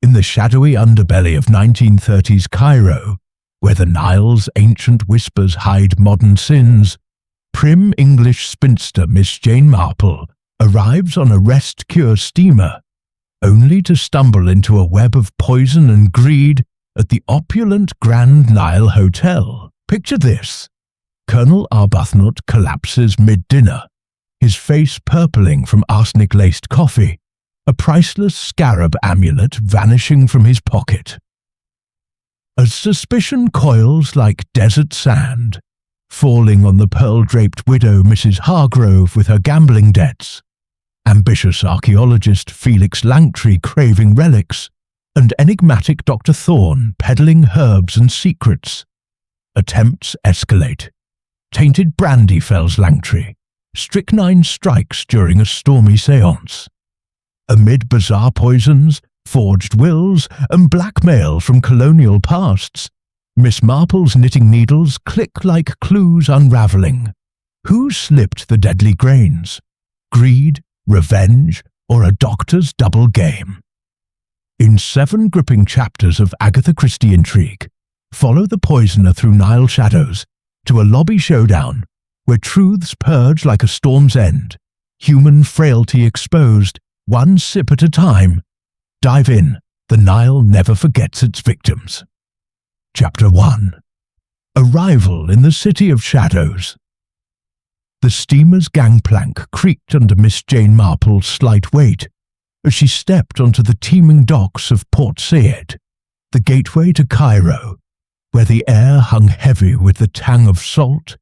In the shadowy underbelly of 1930s Cairo, where the Nile's ancient whispers hide modern sins, prim English spinster Miss Jane Marple arrives on a rest-cure steamer, only to stumble into a web of poison and greed at the opulent Grand Nile Hotel. Picture this. Colonel Arbuthnot collapses mid-dinner, his face purpling from arsenic-laced coffee, a priceless scarab amulet vanishing from his pocket. As suspicion coils like desert sand, falling on the pearl-draped widow Mrs. Hargrove with her gambling debts, ambitious archaeologist Felix Langtry craving relics, and enigmatic Dr. Thorne peddling herbs and secrets, attempts escalate. Tainted brandy fells Langtry, strychnine strikes during a stormy séance. Amid bizarre poisons, forged wills, and blackmail from colonial pasts, Miss Marple's knitting needles click like clues unravelling. Who slipped the deadly grains? Greed, revenge, or a doctor's double game? In 7 gripping chapters of Agatha Christie intrigue, follow the poisoner through Nile shadows to a lobby showdown where truths purge like a storm's end, human frailty exposed, one sip at a time. Dive in. The Nile never forgets its victims. Chapter 1. Arrival in the City of Shadows. The steamer's gangplank creaked under Miss Jane Marple's slight weight as she stepped onto the teeming docks of Port Said, the gateway to Cairo, where the air hung heavy with the tang of salt,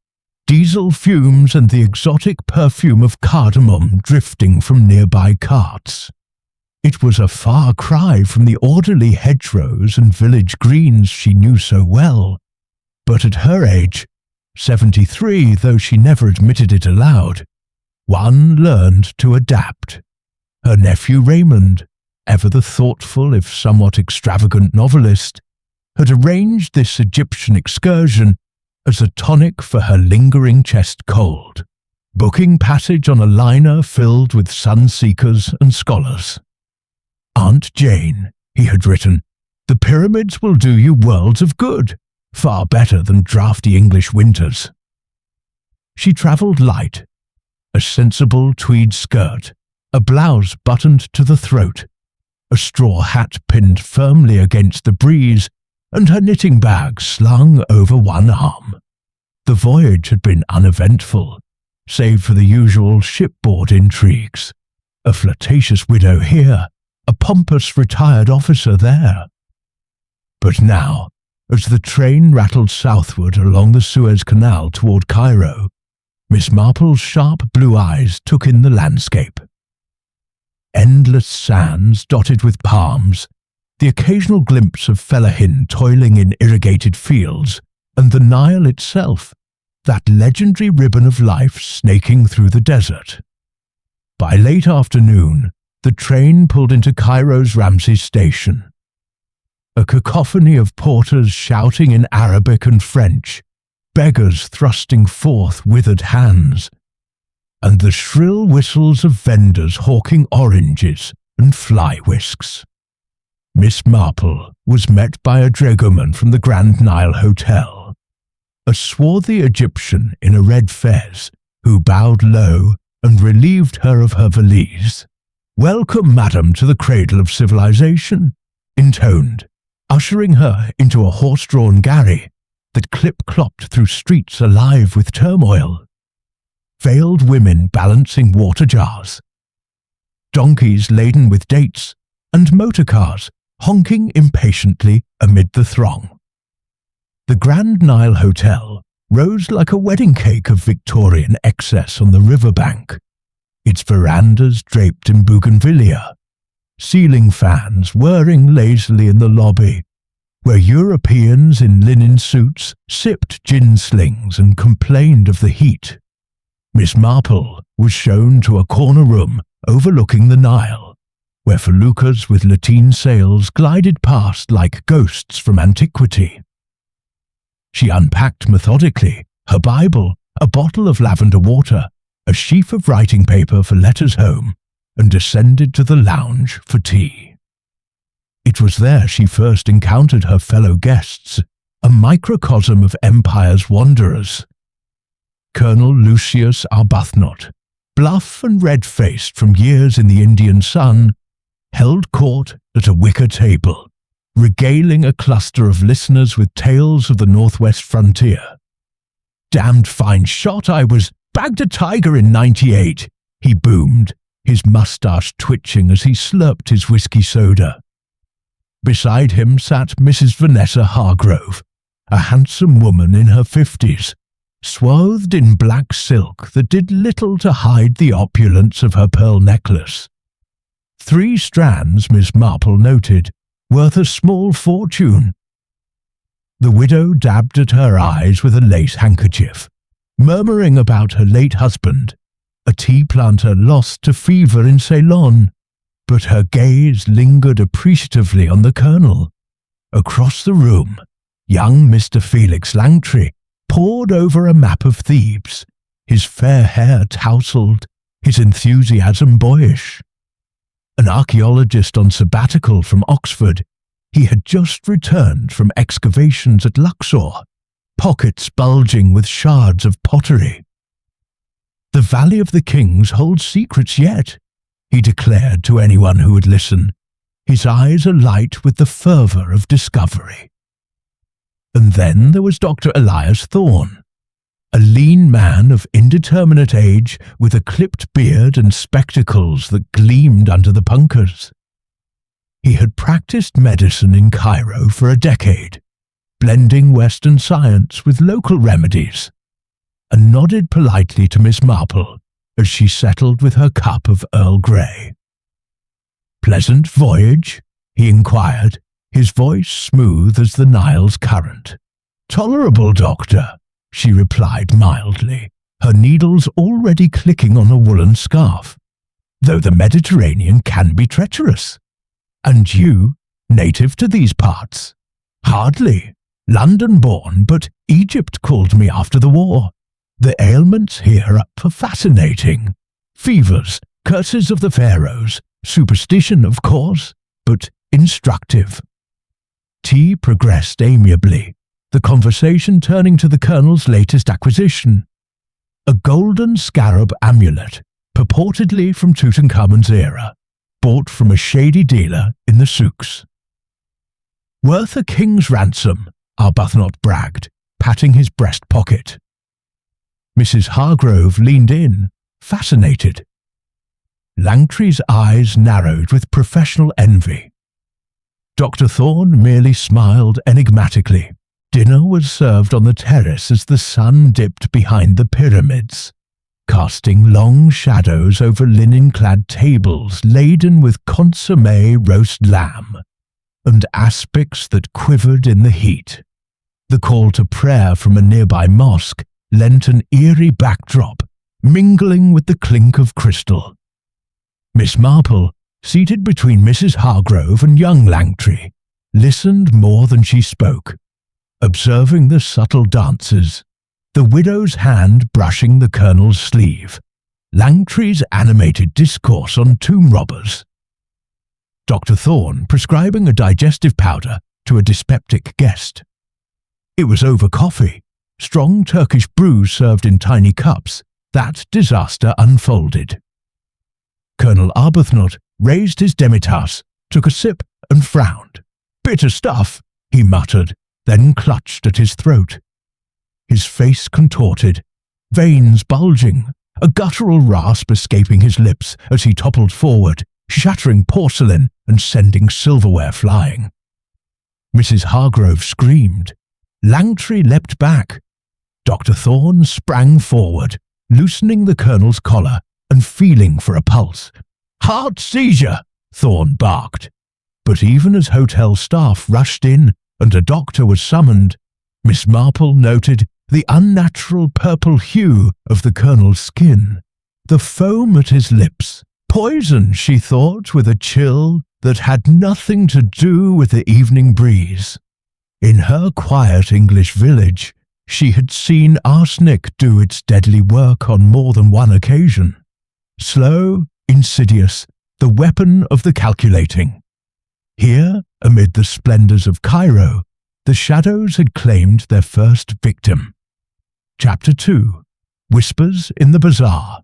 diesel fumes, and the exotic perfume of cardamom drifting from nearby carts. It was a far cry from the orderly hedgerows and village greens she knew so well, but at her age, 73 though she never admitted it aloud, one learned to adapt. Her nephew Raymond, ever the thoughtful if somewhat extravagant novelist, had arranged this Egyptian excursion as a tonic for her lingering chest cold, booking passage on a liner filled with sun-seekers and scholars. "Aunt Jane," he had written, "the pyramids will do you worlds of good, far better than drafty English winters." She travelled light, a sensible tweed skirt, a blouse buttoned to the throat, a straw hat pinned firmly against the breeze, and her knitting bag slung over one arm. The voyage had been uneventful, save for the usual shipboard intrigues. A flirtatious widow here, a pompous retired officer there. But now, as the train rattled southward along the Suez Canal toward Cairo, Miss Marple's sharp blue eyes took in the landscape. Endless sands dotted with palms, the occasional glimpse of fellahin toiling in irrigated fields, and the Nile itself, that legendary ribbon of life snaking through the desert. By late afternoon, the train pulled into Cairo's Ramses station. A cacophony of porters shouting in Arabic and French, beggars thrusting forth withered hands, and the shrill whistles of vendors hawking oranges and fly whisks. Miss Marple was met by a dragoman from the Grand Nile Hotel, a swarthy Egyptian in a red fez who bowed low and relieved her of her valise. "Welcome, madam, to the cradle of civilization," intoned, ushering her into a horse-drawn gharry that clip-clopped through streets alive with turmoil. Veiled women balancing water jars, donkeys laden with dates, and motorcars honking impatiently amid the throng. The Grand Nile Hotel rose like a wedding cake of Victorian excess on the riverbank, its verandas draped in bougainvillea, ceiling fans whirring lazily in the lobby, where Europeans in linen suits sipped gin slings and complained of the heat. Miss Marple was shown to a corner room overlooking the Nile, where feluccas with lateen sails glided past like ghosts from antiquity. She unpacked methodically, her Bible, a bottle of lavender water, a sheaf of writing paper for letters home, and descended to the lounge for tea. It was there she first encountered her fellow guests, a microcosm of Empire's wanderers. Colonel Lucius Arbuthnot, bluff and red-faced from years in the Indian sun, held court at a wicker table, regaling a cluster of listeners with tales of the northwest frontier. "Damned fine shot I was, bagged a tiger in '98, he boomed, his moustache twitching as he slurped his whiskey soda. Beside him sat Mrs. Vanessa Hargrove, a handsome woman in her 50s, swathed in black silk that did little to hide the opulence of her pearl necklace. 3 strands, Miss Marple noted, worth a small fortune. The widow dabbed at her eyes with a lace handkerchief, murmuring about her late husband, a tea planter lost to fever in Ceylon, but her gaze lingered appreciatively on the colonel. Across the room, young Mr. Felix Langtry pored over a map of Thebes, his fair hair tousled, his enthusiasm boyish. An archaeologist on sabbatical from Oxford, he had just returned from excavations at Luxor, pockets bulging with shards of pottery. "The Valley of the Kings holds secrets yet," he declared to anyone who would listen, his eyes alight with the fervour of discovery. And then there was Dr. Elias Thorne, a lean man of indeterminate age with a clipped beard and spectacles that gleamed under the punkahs. He had practiced medicine in Cairo for a decade, blending Western science with local remedies, and nodded politely to Miss Marple as she settled with her cup of Earl Grey. "Pleasant voyage?" he inquired, his voice smooth as the Nile's current. "Tolerable, doctor," she replied mildly, her needles already clicking on a woolen scarf, "though the Mediterranean can be treacherous. And you, native to these parts?" "Hardly. London-born, but Egypt called me after the war. The ailments here are fascinating. Fevers, curses of the pharaohs, superstition, of course, but instructive." Tea progressed amiably, the conversation turning to the colonel's latest acquisition, a golden scarab amulet, purportedly from Tutankhamun's era, bought from a shady dealer in the souks. "Worth a king's ransom," Arbuthnot bragged, patting his breast pocket. Mrs. Hargrove leaned in, fascinated. Langtry's eyes narrowed with professional envy. Dr. Thorne merely smiled enigmatically. Dinner was served on the terrace as the sun dipped behind the pyramids, casting long shadows over linen-clad tables laden with consommé roast lamb and aspics that quivered in the heat. The call to prayer from a nearby mosque lent an eerie backdrop, mingling with the clink of crystal. Miss Marple, seated between Mrs. Hargrove and young Langtry, listened more than she spoke, observing the subtle dances, the widow's hand brushing the colonel's sleeve, Langtry's animated discourse on tomb robbers, Dr. Thorne prescribing a digestive powder to a dyspeptic guest. It was over coffee, strong Turkish brew served in tiny cups, that disaster unfolded. Colonel Arbuthnot raised his demitasse, took a sip and frowned. "Bitter stuff," he muttered, then clutched at his throat. His face contorted, veins bulging, a guttural rasp escaping his lips as he toppled forward, shattering porcelain and sending silverware flying. Mrs. Hargrove screamed. Langtry leapt back. Dr. Thorne sprang forward, loosening the colonel's collar and feeling for a pulse. "Heart seizure!" Thorne barked. But even as hotel staff rushed in and a doctor was summoned, Miss Marple noted the unnatural purple hue of the colonel's skin, the foam at his lips. Poison, she thought, with a chill that had nothing to do with the evening breeze. In her quiet English village, she had seen arsenic do its deadly work on more than one occasion. Slow, insidious, the weapon of the calculating. Here, Amid the splendours of Cairo, the shadows had claimed their first victim. Chapter 2. Whispers in the Bazaar.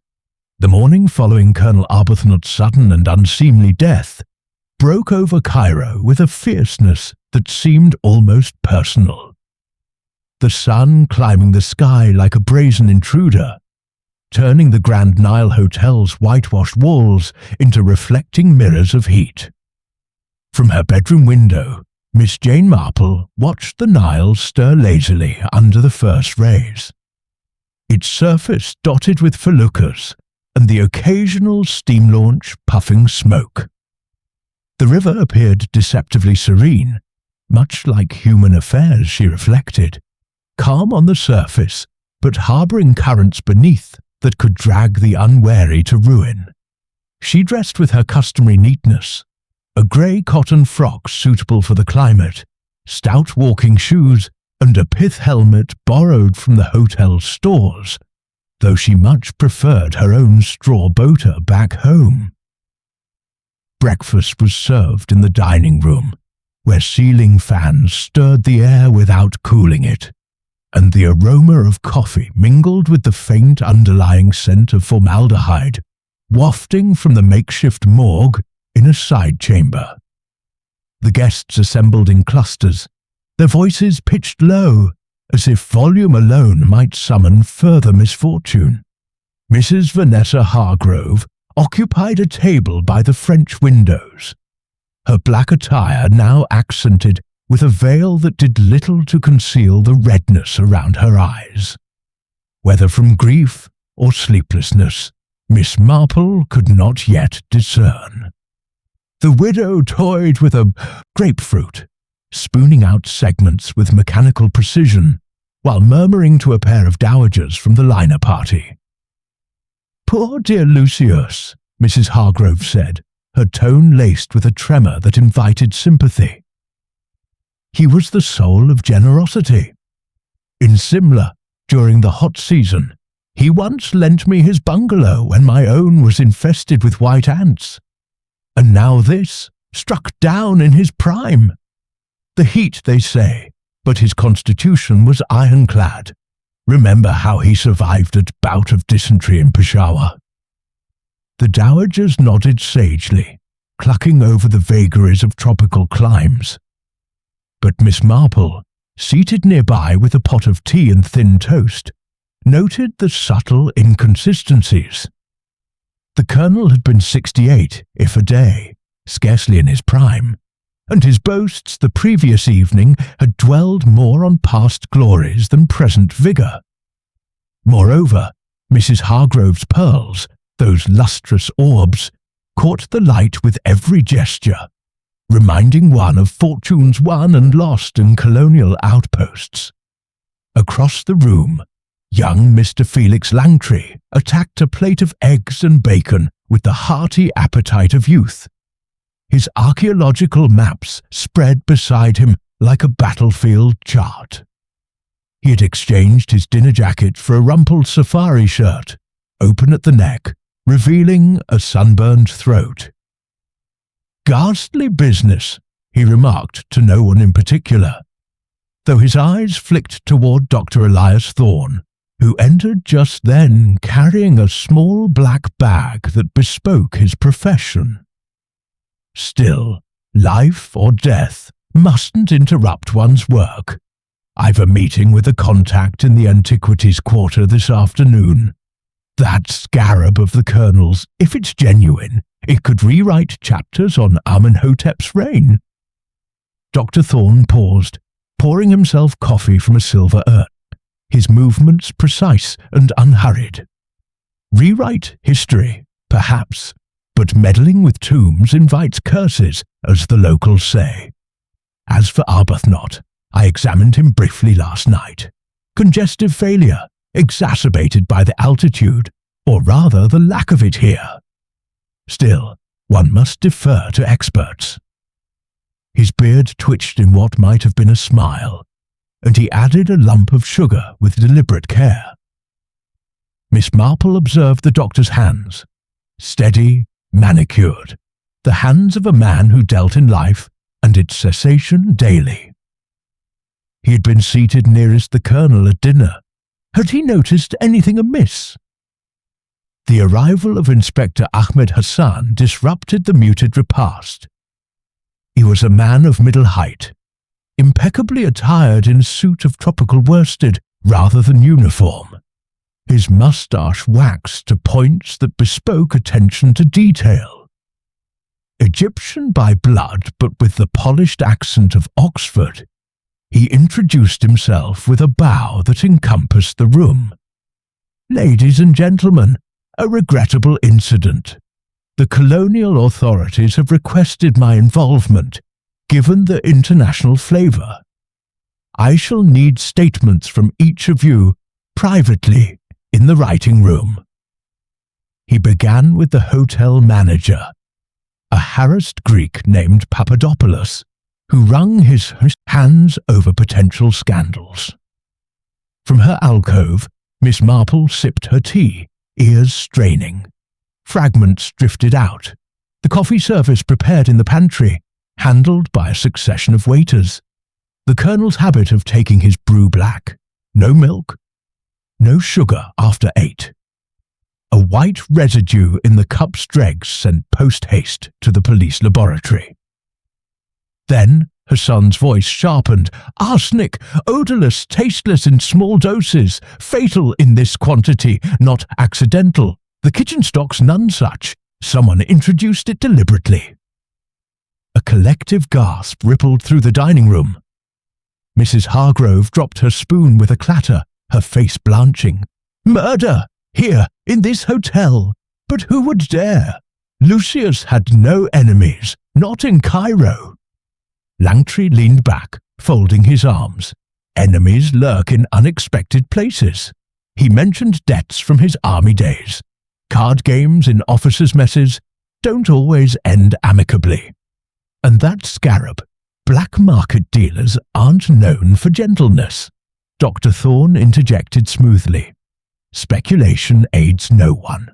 The morning following Colonel Arbuthnot's sudden and unseemly death broke over Cairo with a fierceness that seemed almost personal. The sun climbing the sky like a brazen intruder, turning the Grand Nile Hotel's whitewashed walls into reflecting mirrors of heat. From her bedroom window, Miss Jane Marple watched the Nile stir lazily under the first rays, its surface dotted with feluccas and the occasional steam launch puffing smoke. The river appeared deceptively serene, much like human affairs, she reflected, calm on the surface, but harbouring currents beneath that could drag the unwary to ruin. She dressed with her customary neatness, a grey cotton frock suitable for the climate, stout walking shoes, and a pith helmet borrowed from the hotel's stores, though she much preferred her own straw boater back home. Breakfast was served in the dining room, where ceiling fans stirred the air without cooling it, and the aroma of coffee mingled with the faint underlying scent of formaldehyde, wafting from the makeshift morgue in a side chamber. The guests assembled in clusters, their voices pitched low, as if volume alone might summon further misfortune. Mrs. Vanessa Hargrove occupied a table by the French windows, her black attire now accented with a veil that did little to conceal the redness around her eyes. Whether from grief or sleeplessness, Miss Marple could not yet discern. The widow toyed with a grapefruit, spooning out segments with mechanical precision, while murmuring to a pair of dowagers from the liner party. "Poor dear Lucius," Mrs. Hargrove said, her tone laced with a tremor that invited sympathy. "He was the soul of generosity. In Simla, during the hot season, he once lent me his bungalow when my own was infested with white ants. And now this, struck down in his prime. The heat, they say, but his constitution was ironclad. Remember how he survived a bout of dysentery in Peshawar." The dowagers nodded sagely, clucking over the vagaries of tropical climes. But Miss Marple, seated nearby with a pot of tea and thin toast, noted the subtle inconsistencies. The Colonel had been 68, if a day, scarcely in his prime, and his boasts the previous evening had dwelled more on past glories than present vigour. Moreover, Mrs. Hargrove's pearls, those lustrous orbs, caught the light with every gesture, reminding one of fortunes won and lost in colonial outposts. Across the room, young Mr. Felix Langtry attacked a plate of eggs and bacon with the hearty appetite of youth. His archaeological maps spread beside him like a battlefield chart. He had exchanged his dinner jacket for a rumpled safari shirt, open at the neck, revealing a sunburned throat. "Ghastly business," he remarked to no one in particular, though his eyes flicked toward Dr. Elias Thorne, who entered just then carrying a small black bag that bespoke his profession. Still, life or death mustn't interrupt one's work. "I've a meeting with a contact in the Antiquities Quarter this afternoon. That scarab of the Colonel's, if it's genuine, it could rewrite chapters on Amenhotep's reign." Dr. Thorne paused, pouring himself coffee from a silver urn, his movements precise and unhurried. "Rewrite history, perhaps, but meddling with tombs invites curses, as the locals say. As for Arbuthnot, I examined him briefly last night. Congestive failure, exacerbated by the altitude, or rather the lack of it here. Still, one must defer to experts." His beard twitched in what might have been a smile, and he added a lump of sugar with deliberate care. Miss Marple observed the doctor's hands, steady, manicured, the hands of a man who dealt in life and its cessation daily. He had been seated nearest the colonel at dinner. Had he noticed anything amiss? The arrival of Inspector Ahmed Hassan disrupted the muted repast. He was a man of middle height, impeccably attired in a suit of tropical worsted rather than uniform. His moustache waxed to points that bespoke attention to detail. Egyptian by blood, but with the polished accent of Oxford, he introduced himself with a bow that encompassed the room. "Ladies and gentlemen, a regrettable incident. The colonial authorities have requested my involvement, given the international flavor. I shall need statements from each of you, privately, in the writing room." He began with the hotel manager, a harassed Greek named Papadopoulos, who wrung his hands over potential scandals. From her alcove, Miss Marple sipped her tea, ears straining. Fragments drifted out. The coffee service prepared in the pantry, handled by a succession of waiters. The colonel's habit of taking his brew black. No milk, no sugar after 8. A white residue in the cup's dregs sent post-haste to the police laboratory. Then Hassan's voice sharpened. "Arsenic, odorless, tasteless in small doses, fatal in this quantity, not accidental. The kitchen stocks none such. Someone introduced it deliberately." A collective gasp rippled through the dining room. Mrs. Hargrove dropped her spoon with a clatter, her face blanching. "Murder! Here, in this hotel! But who would dare? Lucius had no enemies, not in Cairo." Langtry leaned back, folding his arms. Enemies lurk in unexpected places. He mentioned debts from his army days. Card games in officers' messes don't always end amicably. And that scarab, black market dealers aren't known for gentleness. Dr. Thorne interjected smoothly. Speculation aids no one.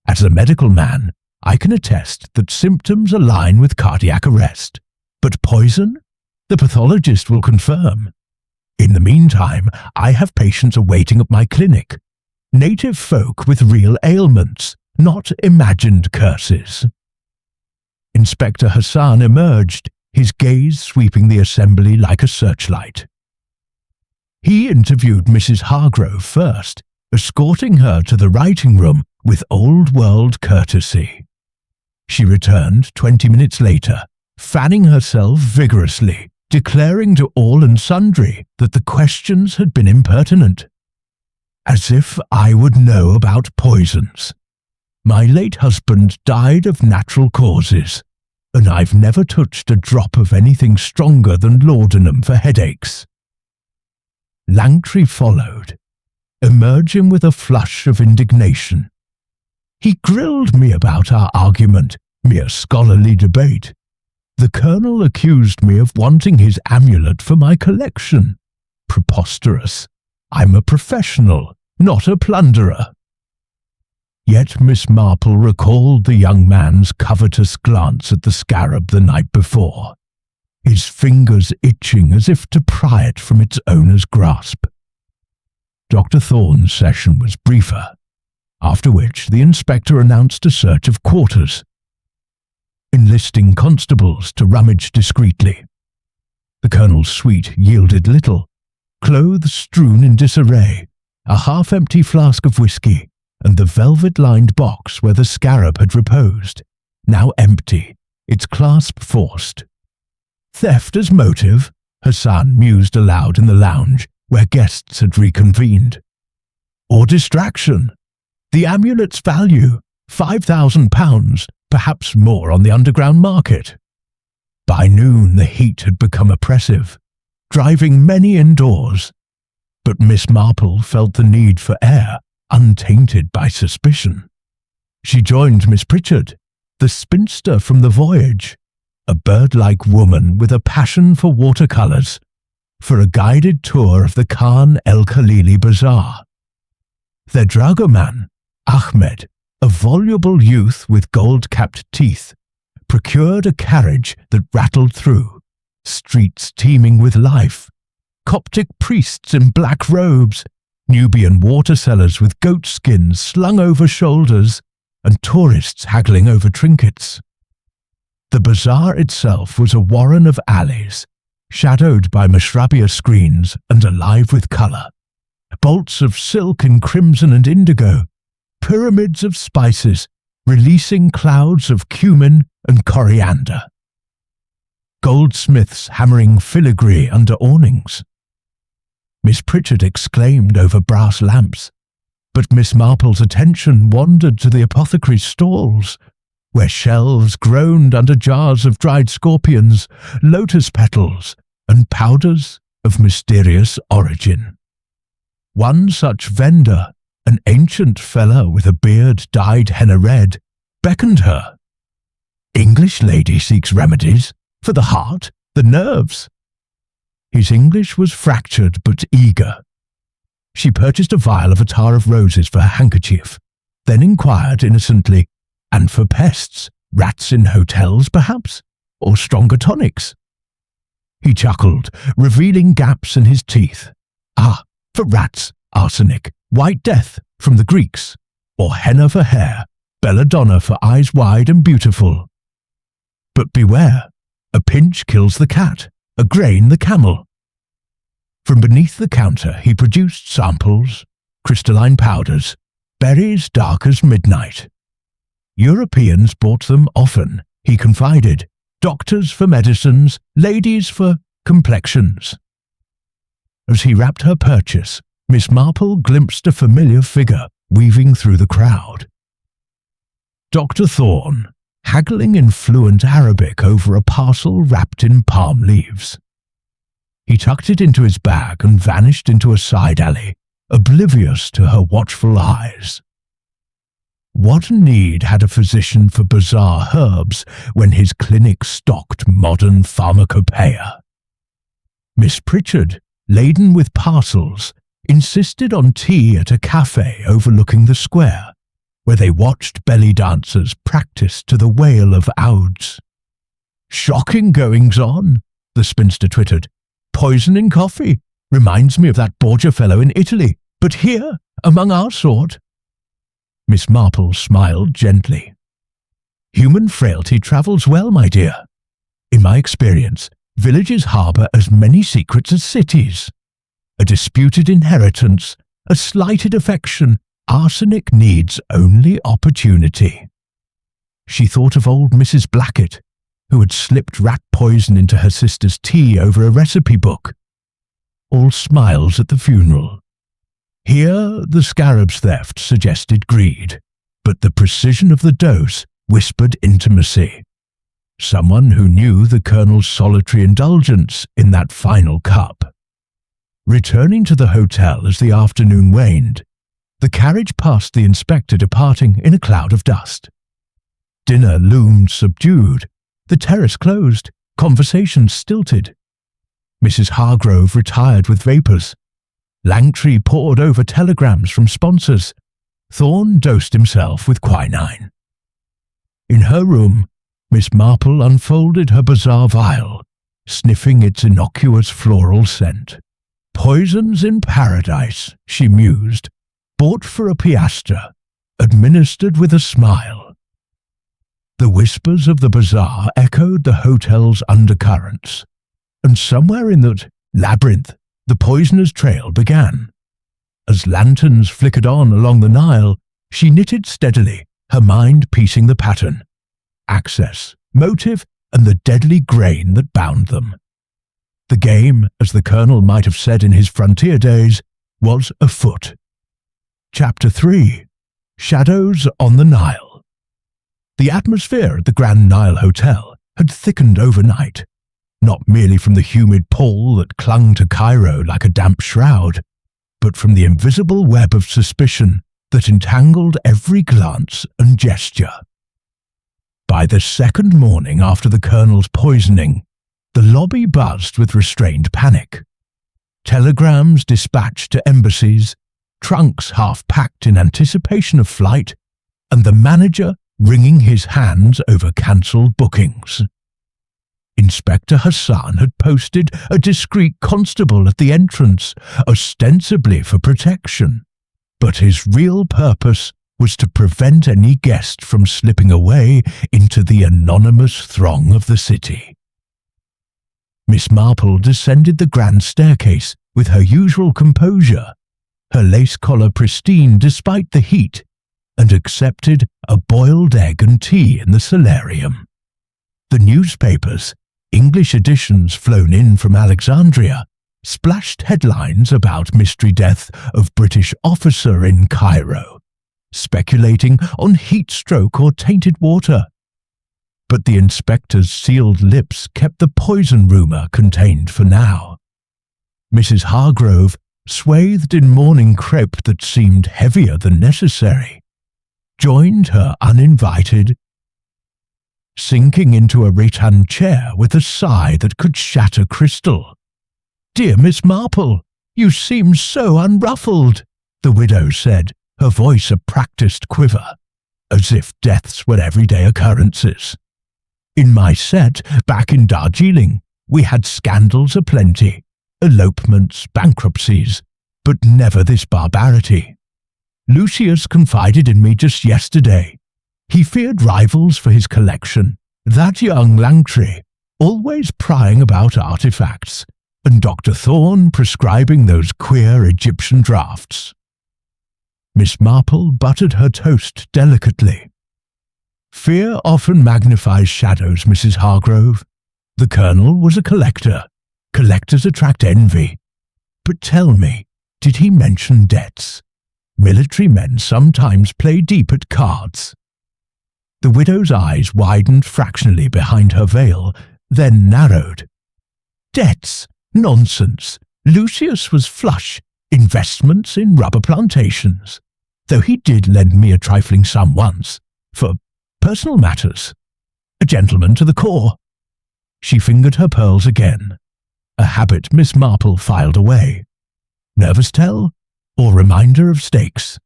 As a medical man, I can attest that symptoms align with cardiac arrest. But poison? The pathologist will confirm. In the meantime, I have patients awaiting at my clinic. Native folk with real ailments, not imagined curses. Inspector Hassan emerged, his gaze sweeping the assembly like a searchlight. He interviewed Mrs. Hargrove first, escorting her to the writing room with old-world courtesy. She returned 20 minutes later, fanning herself vigorously, declaring to all and sundry that the questions had been impertinent. As if I would know about poisons. My late husband died of natural causes, and I've never touched a drop of anything stronger than laudanum for headaches. Langtry followed, emerging with a flush of indignation. He grilled me about our argument, mere scholarly debate. The colonel accused me of wanting his amulet for my collection. Preposterous. I'm a professional, not a plunderer. Yet Miss Marple recalled the young man's covetous glance at the scarab the night before, his fingers itching as if to pry it from its owner's grasp. Dr. Thorne's session was briefer, after which the inspector announced a search of quarters, enlisting constables to rummage discreetly. The colonel's suite yielded little, clothes strewn in disarray, a half-empty flask of whiskey, and the velvet-lined box where the scarab had reposed, now empty, its clasp forced. Theft as motive, Hassan mused aloud in the lounge, where guests had reconvened. Or distraction. The amulet's value, £5,000, perhaps more on the underground market. By noon the heat had become oppressive, driving many indoors. But Miss Marple felt the need for air, untainted by suspicion. She joined Miss Pritchard, the spinster from the voyage, a bird-like woman with a passion for watercolours, for a guided tour of the Khan el-Khalili Bazaar. Their dragoman, Ahmed, a voluble youth with gold-capped teeth, procured a carriage that rattled through, streets teeming with life, Coptic priests in black robes, Nubian water sellers with goat skins slung over shoulders, and tourists haggling over trinkets. The bazaar itself was a warren of alleys, shadowed by mashrabia screens and alive with colour. Bolts of silk in crimson and indigo, pyramids of spices, releasing clouds of cumin and coriander. Goldsmiths hammering filigree under awnings. Miss Pritchard exclaimed over brass lamps, but Miss Marple's attention wandered to the apothecary's stalls, where shelves groaned under jars of dried scorpions, lotus petals, and powders of mysterious origin. One such vendor, an ancient fellow with a beard dyed henna red, beckoned her. "English lady seeks remedies for the heart, the nerves." His English was fractured but eager. She purchased a vial of attar of roses for her handkerchief, then inquired innocently, "And for pests, rats in hotels, perhaps? Or stronger tonics?" He chuckled, revealing gaps in his teeth. "Ah, for rats, arsenic, white death from the Greeks, or henna for hair, belladonna for eyes wide and beautiful. But beware, a pinch kills the cat, a grain the camel." From beneath the counter he produced samples, crystalline powders, berries dark as midnight. Europeans bought them often, he confided, doctors for medicines, ladies for complexions. As he wrapped her purchase, Miss Marple glimpsed a familiar figure weaving through the crowd. Dr. Thorne, haggling in fluent Arabic over a parcel wrapped in palm leaves. He tucked it into his bag and vanished into a side alley, oblivious to her watchful eyes. What need had a physician for bazaar herbs when his clinic stocked modern pharmacopoeia? Miss Pritchard, laden with parcels, insisted on tea at a cafe overlooking the square, where they watched belly dancers practice to the wail of ouds. "Shocking goings-on," the spinster twittered. "Poison in coffee. Reminds me of that Borgia fellow in Italy, but here, among our sort." Miss Marple smiled gently. "Human frailty travels well, my dear. In my experience, villages harbour as many secrets as cities. A disputed inheritance, a slighted affection, arsenic needs only opportunity." She thought of old Mrs. Blackett, who had slipped rat poison into her sister's tea over a recipe book. All smiles at the funeral. Here the scarab's theft suggested greed, but the precision of the dose whispered intimacy. Someone who knew the Colonel's solitary indulgence in that final cup. Returning to the hotel as the afternoon waned, the carriage passed the inspector departing in a cloud of dust. Dinner loomed subdued, the terrace closed, conversation stilted. Mrs. Hargrove retired with vapours. Langtry pored over telegrams from sponsors. Thorne dosed himself with quinine. In her room, Miss Marple unfolded her bazaar vial, sniffing its innocuous floral scent. "Poisons in paradise," she mused, "bought for a piastre, administered with a smile." The whispers of the bazaar echoed the hotel's undercurrents, and somewhere in that labyrinth the poisoner's trail began. As lanterns flickered on along the Nile, she knitted steadily, her mind piecing the pattern, access, motive, and the deadly grain that bound them. The game, as the Colonel might have said in his frontier days, was afoot. Chapter 3. Shadows on the Nile. The atmosphere at the Grand Nile Hotel had thickened overnight, not merely from the humid pall that clung to Cairo like a damp shroud, but from the invisible web of suspicion that entangled every glance and gesture. By the second morning after the Colonel's poisoning, the lobby buzzed with restrained panic. Telegrams dispatched to embassies, trunks half-packed in anticipation of flight, and the manager wringing his hands over cancelled bookings. Inspector Hassan had posted a discreet constable at the entrance, ostensibly for protection. But his real purpose was to prevent any guest from slipping away into the anonymous throng of the city. Miss Marple descended the grand staircase with her usual composure, her lace collar pristine despite the heat, and accepted a boiled egg and tea in the solarium. The newspapers, English editions flown in from Alexandria, splashed headlines about mystery death of British officer in Cairo, speculating on heat stroke or tainted water. But the inspector's sealed lips kept the poison rumour contained for now. Mrs. Hargrove, swathed in mourning crepe that seemed heavier than necessary, joined her uninvited, sinking into a rattan chair with a sigh that could shatter crystal. "Dear Miss Marple, you seem so unruffled," the widow said, her voice a practised quiver, as if deaths were everyday occurrences. "In my set, back in Darjeeling, we had scandals aplenty, elopements, bankruptcies, but never this barbarity. Lucius confided in me just yesterday. He feared rivals for his collection, that young Langtry, always prying about artifacts, and Dr. Thorne prescribing those queer Egyptian drafts." Miss Marple buttered her toast delicately. "Fear often magnifies shadows, Mrs. Hargrove. The Colonel was a collector. Collectors attract envy. But tell me, did he mention debts? Military men sometimes play deep at cards." The widow's eyes widened fractionally behind her veil, then narrowed. "Debts? Nonsense. Lucius was flush. Investments in rubber plantations. Though he did lend me a trifling sum once, for personal matters. A gentleman to the core." She fingered her pearls again, a habit Miss Marple filed away. Nervous tell, or reminder of stakes?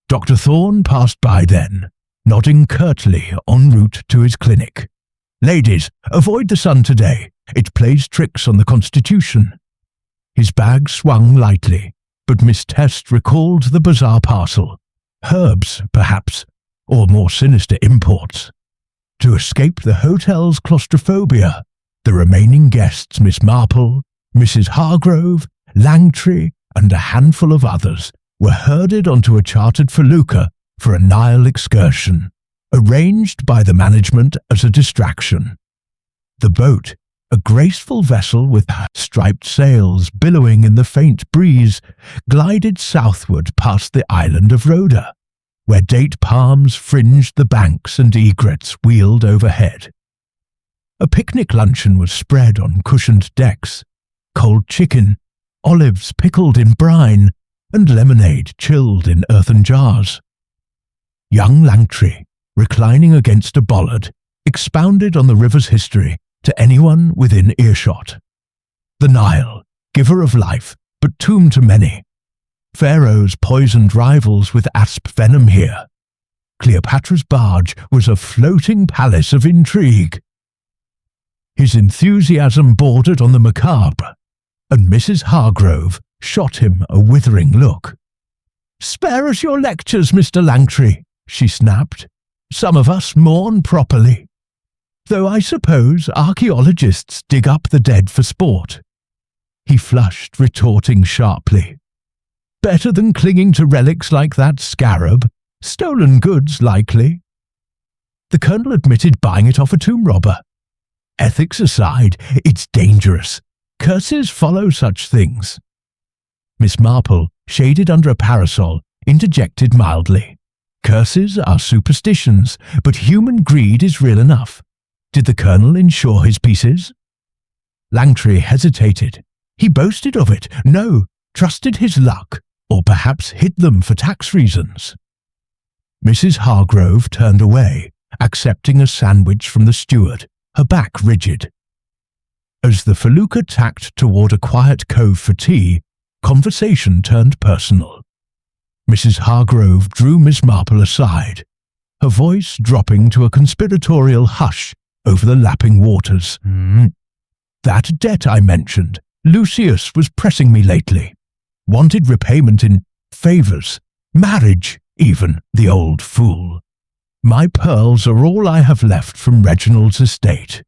Dr. Thorne passed by then, nodding curtly en route to his clinic. "Ladies, avoid the sun today. It plays tricks on the constitution." His bag swung lightly, but Miss Test recalled the bizarre parcel. Herbs, perhaps, or more sinister imports. To escape the hotel's claustrophobia, the remaining guests, Miss Marple, Mrs. Hargrove, Langtry, and a handful of others, were herded onto a chartered felucca for a Nile excursion, arranged by the management as a distraction. The boat, a graceful vessel with striped sails billowing in the faint breeze, glided southward past the island of Rhoda, where date palms fringed the banks and egrets wheeled overhead. A picnic luncheon was spread on cushioned decks, cold chicken, olives pickled in brine, and lemonade chilled in earthen jars. Young Langtry, reclining against a bollard, expounded on the river's history to anyone within earshot. The Nile, giver of life, but tomb to many. Pharaoh's poisoned rivals with asp venom here. Cleopatra's barge was a floating palace of intrigue. His enthusiasm bordered on the macabre, and Mrs. Hargrove shot him a withering look. "Spare us your lectures, Mr. Langtry," she snapped. "Some of us mourn properly. Though I suppose archaeologists dig up the dead for sport." He flushed, retorting sharply. "Better than clinging to relics like that scarab. Stolen goods, likely." The Colonel admitted buying it off a tomb robber. "Ethics aside, it's dangerous. Curses follow such things." Miss Marple, shaded under a parasol, interjected mildly. "Curses are superstitions, but human greed is real enough. Did the Colonel insure his pieces?" Langtry hesitated. He boasted of it. No, trusted his luck, or perhaps hid them for tax reasons. Mrs. Hargrove turned away, accepting a sandwich from the steward, her back rigid. As the felucca tacked toward a quiet cove for tea, conversation turned personal. Mrs. Hargrove drew Miss Marple aside, her voice dropping to a conspiratorial hush over the lapping waters. That debt I mentioned, Lucius was pressing me lately. Wanted repayment in favours, marriage even, the old fool. My pearls are all I have left from Reginald's estate.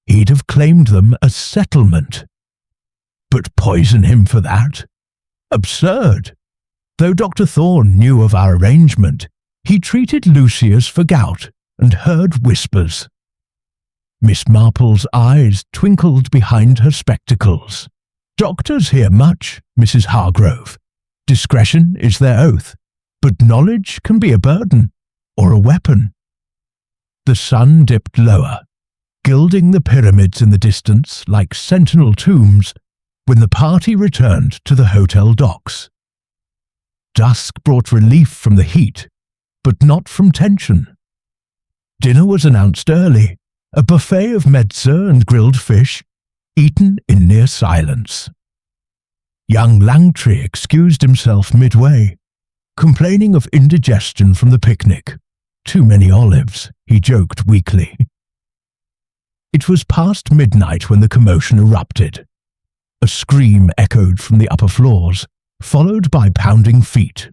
He'd have claimed them as settlement. But poison him for that? Absurd. Though Dr. Thorne knew of our arrangement, he treated Lucius for gout and heard whispers. Miss Marple's eyes twinkled behind her spectacles. Doctors hear much, Mrs. Hargrove. Discretion is their oath, but knowledge can be a burden or a weapon. The sun dipped lower, gilding the pyramids in the distance like sentinel tombs, when the party returned to the hotel docks. Dusk brought relief from the heat, but not from tension. Dinner was announced early, a buffet of mezza and grilled fish, eaten in near silence. Young Langtry excused himself midway, complaining of indigestion from the picnic. Too many olives, he joked weakly. It was past midnight when the commotion erupted. A scream echoed from the upper floors, followed by pounding feet.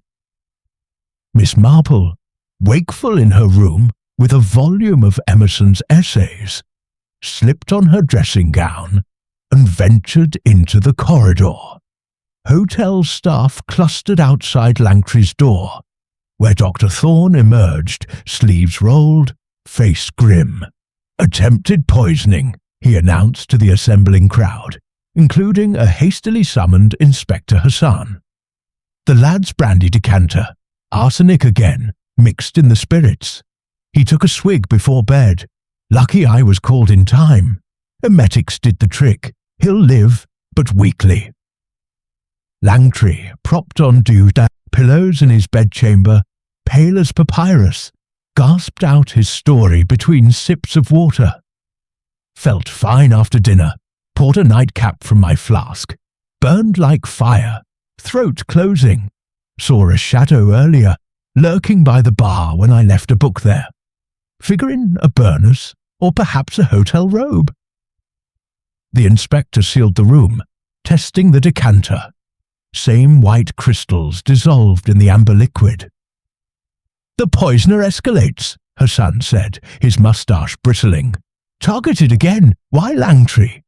Miss Marple, wakeful in her room with a volume of Emerson's essays, slipped on her dressing gown and ventured into the corridor. Hotel staff clustered outside Langtry's door, where Dr. Thorne emerged, sleeves rolled, face grim. Attempted poisoning, he announced to the assembling crowd, including a hastily summoned Inspector Hassan. The lad's brandy decanter, arsenic again, mixed in the spirits. He took a swig before bed. Lucky I was called in time. Emetics did the trick. He'll live, but weakly. Langtry, propped on dewdap pillows in his bedchamber, pale as papyrus, gasped out his story between sips of water. Felt fine after dinner. Poured a nightcap from my flask. Burned like fire. Throat closing. Saw a shadow earlier, lurking by the bar when I left a book there. Figuring a burnous, or perhaps a hotel robe. The inspector sealed the room, testing the decanter. Same white crystals dissolved in the amber liquid. "The poisoner escalates," Hassan said, his moustache bristling. "Targeted again. Why Langtry?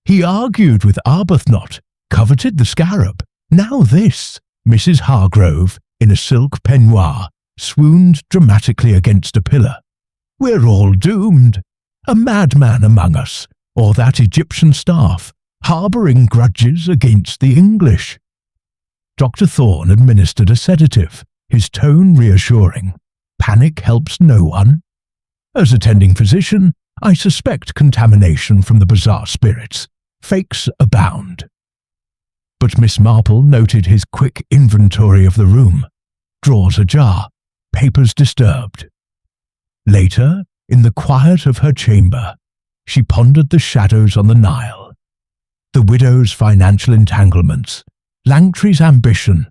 He argued with Arbuthnot, coveted the scarab. Now this." Mrs. Hargrove, in a silk peignoir, swooned dramatically against a pillar. "We're all doomed. A madman among us, or that Egyptian staff, harbouring grudges against the English." Dr. Thorne administered a sedative, his tone reassuring. "Panic helps no one. As attending physician, I suspect contamination from the bazaar spirits. Fakes abound." But Miss Marple noted his quick inventory of the room. Drawers ajar, papers disturbed. Later, in the quiet of her chamber, she pondered the shadows on the Nile. The widow's financial entanglements, Langtry's ambition,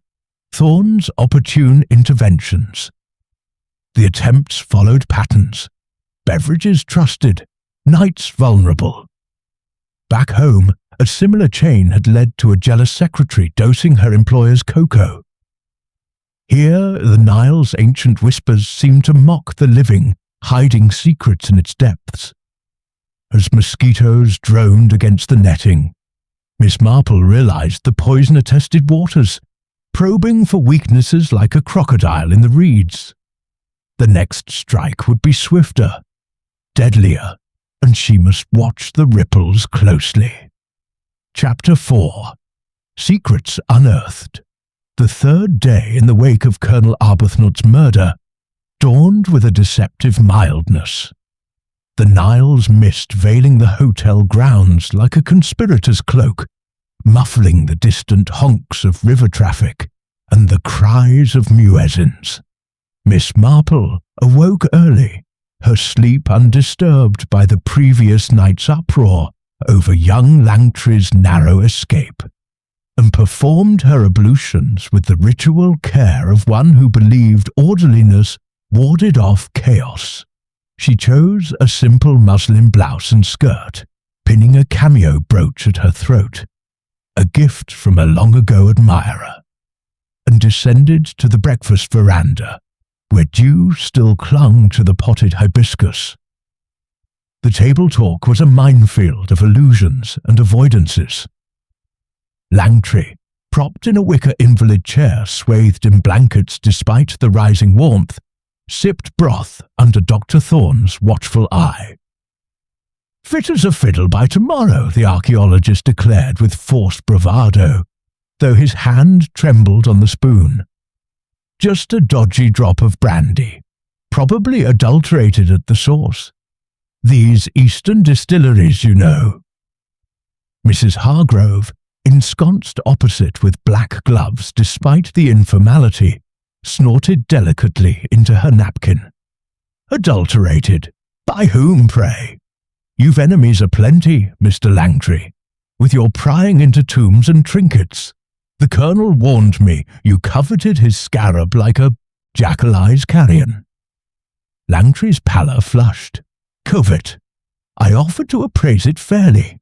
Thorne's opportune interventions. The attempts followed patterns. Beverages trusted, nights vulnerable. Back home, a similar chain had led to a jealous secretary dosing her employer's cocoa. Here, the Nile's ancient whispers seemed to mock the living, hiding secrets in its depths. As mosquitoes droned against the netting, Miss Marple realized the poison-attested waters, probing for weaknesses like a crocodile in the reeds. The next strike would be swifter, deadlier, and she must watch the ripples closely. Chapter 4. Secrets Unearthed. The third day in the wake of Colonel Arbuthnot's murder dawned with a deceptive mildness. The Nile's mist veiling the hotel grounds like a conspirator's cloak, muffling the distant honks of river traffic and the cries of muezzins. Miss Marple awoke early, her sleep undisturbed by the previous night's uproar over young Langtry's narrow escape, and performed her ablutions with the ritual care of one who believed orderliness warded off chaos. She chose a simple muslin blouse and skirt, pinning a cameo brooch at her throat, a gift from a long-ago admirer, and descended to the breakfast veranda, where dew still clung to the potted hibiscus. The table talk was a minefield of allusions and avoidances. Langtry, propped in a wicker invalid chair swathed in blankets despite the rising warmth, sipped broth under Dr. Thorne's watchful eye. "Fit as a fiddle by tomorrow," the archaeologist declared with forced bravado, though his hand trembled on the spoon. "Just a dodgy drop of brandy, probably adulterated at the source. These Eastern distilleries, you know." Mrs. Hargrove, ensconced opposite with black gloves despite the informality, snorted delicately into her napkin. "Adulterated? By whom, pray? You've enemies aplenty, Mr. Langtry, with your prying into tombs and trinkets. The Colonel warned me you coveted his scarab like a jackal-eyes carrion." Langtry's pallor flushed. "Covet? I offered to appraise it fairly.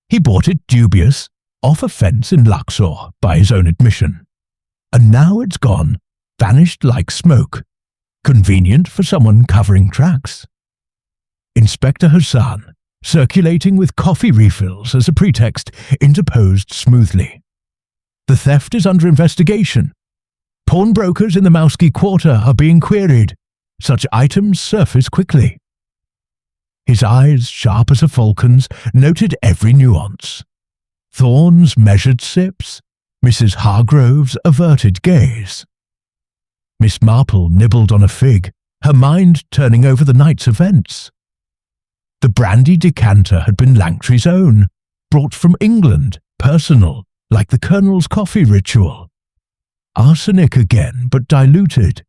He bought it dubious, off a fence in Luxor, by his own admission. And now it's gone, vanished like smoke. Convenient for someone covering tracks." Inspector Hassan, circulating with coffee refills as a pretext, interposed smoothly. "The theft is under investigation. Pawnbrokers in the Mowski Quarter are being queried. Such items surface quickly." His eyes, sharp as a falcon's, noted every nuance. Thorne's measured sips, Mrs. Hargrove's averted gaze. Miss Marple nibbled on a fig, her mind turning over the night's events. The brandy decanter had been Langtry's own, brought from England, personal, like the Colonel's coffee ritual. Arsenic again, but diluted,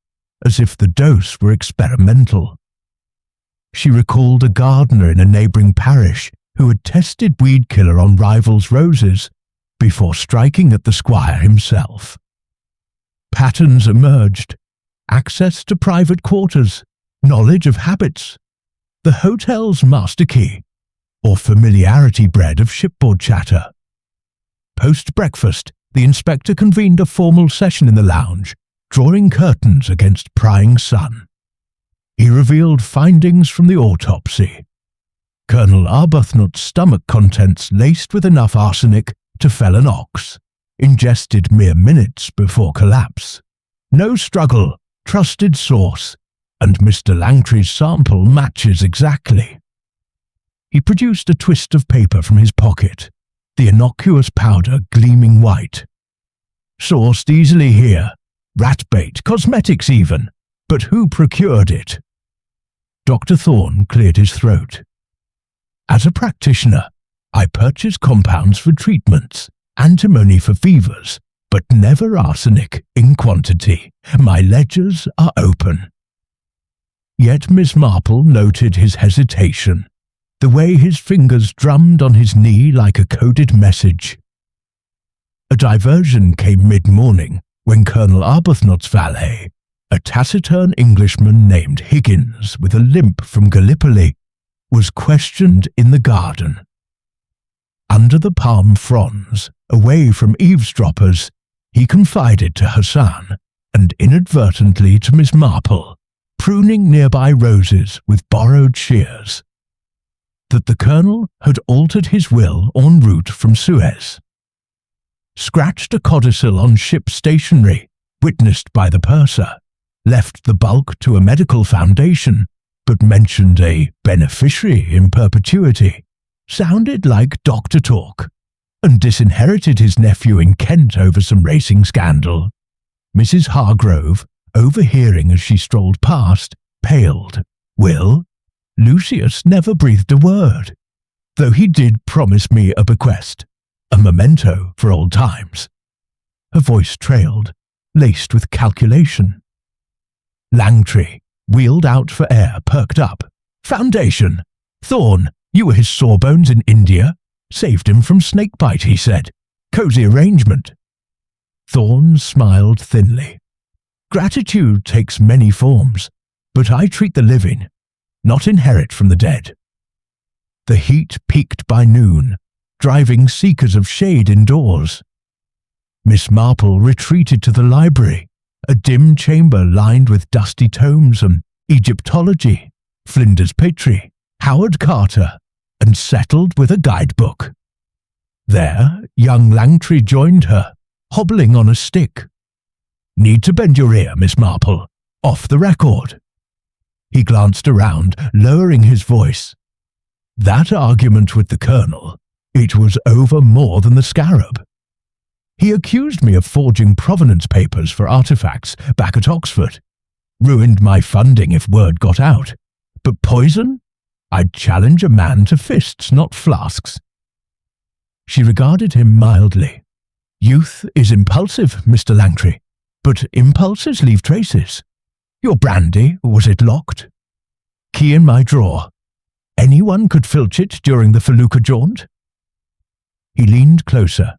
as if the dose were experimental. She recalled a gardener in a neighbouring parish who had tested weed killer on rivals' roses before striking at the squire himself. Patterns emerged: access to private quarters, knowledge of habits, the hotel's master key, or familiarity bred of shipboard chatter. Post-breakfast, the inspector convened a formal session in the lounge, drawing curtains against prying sun. He revealed findings from the autopsy. Colonel Arbuthnot's stomach contents laced with enough arsenic to fell an ox, ingested mere minutes before collapse. No struggle, trusted source, and Mr. Langtry's sample matches exactly. He produced a twist of paper from his pocket, the innocuous powder gleaming white. "Sourced easily here. Rat bait, cosmetics even. But who procured it?" Dr. Thorne cleared his throat. "As a practitioner, I purchase compounds for treatments, antimony for fevers, but never arsenic in quantity. My ledgers are open." Yet Miss Marple noted his hesitation, the way his fingers drummed on his knee like a coded message. A diversion came mid-morning when Colonel Arbuthnot's valet, a taciturn Englishman named Higgins with a limp from Gallipoli, was questioned in the garden. Under the palm fronds, away from eavesdroppers, he confided to Hassan, and inadvertently to Miss Marple, pruning nearby roses with borrowed shears, that the Colonel had altered his will en route from Suez. Scratched a codicil on ship stationery, witnessed by the purser, left the bulk to a medical foundation, but mentioned a beneficiary in perpetuity, sounded like doctor talk, and disinherited his nephew in Kent over some racing scandal. Mrs. Hargrove, overhearing as she strolled past, paled. Will? Lucius never breathed a word, though he did promise me a bequest, a memento for old times. Her voice trailed, laced with calculation. Langtry, wheeled out for air, perked up. "Foundation! Thorne, you were his sawbones in India. Saved him from snakebite, he said. Cozy arrangement." Thorne smiled thinly. "Gratitude takes many forms, but I treat the living. not inherit from the dead. The heat peaked by noon, driving seekers of shade indoors. Miss Marple retreated to the library, a dim chamber lined with dusty tomes on Egyptology, Flinders Petrie, Howard Carter, and settled with a guidebook. There, young Langtry joined her, hobbling on a stick. "Need to bend your ear, Miss Marple. Off the record." He glanced around, lowering his voice. That argument with the Colonel, it was over more than the scarab. He accused me of forging provenance papers for artifacts back at Oxford. Ruined my funding if word got out. But poison? I'd challenge a man to fists, not flasks. She regarded him mildly. "Youth is impulsive, Mr. Langtry, but impulses leave traces. Your brandy, was it locked?" "Key in my drawer. Anyone could filch it during the felucca jaunt." He leaned closer.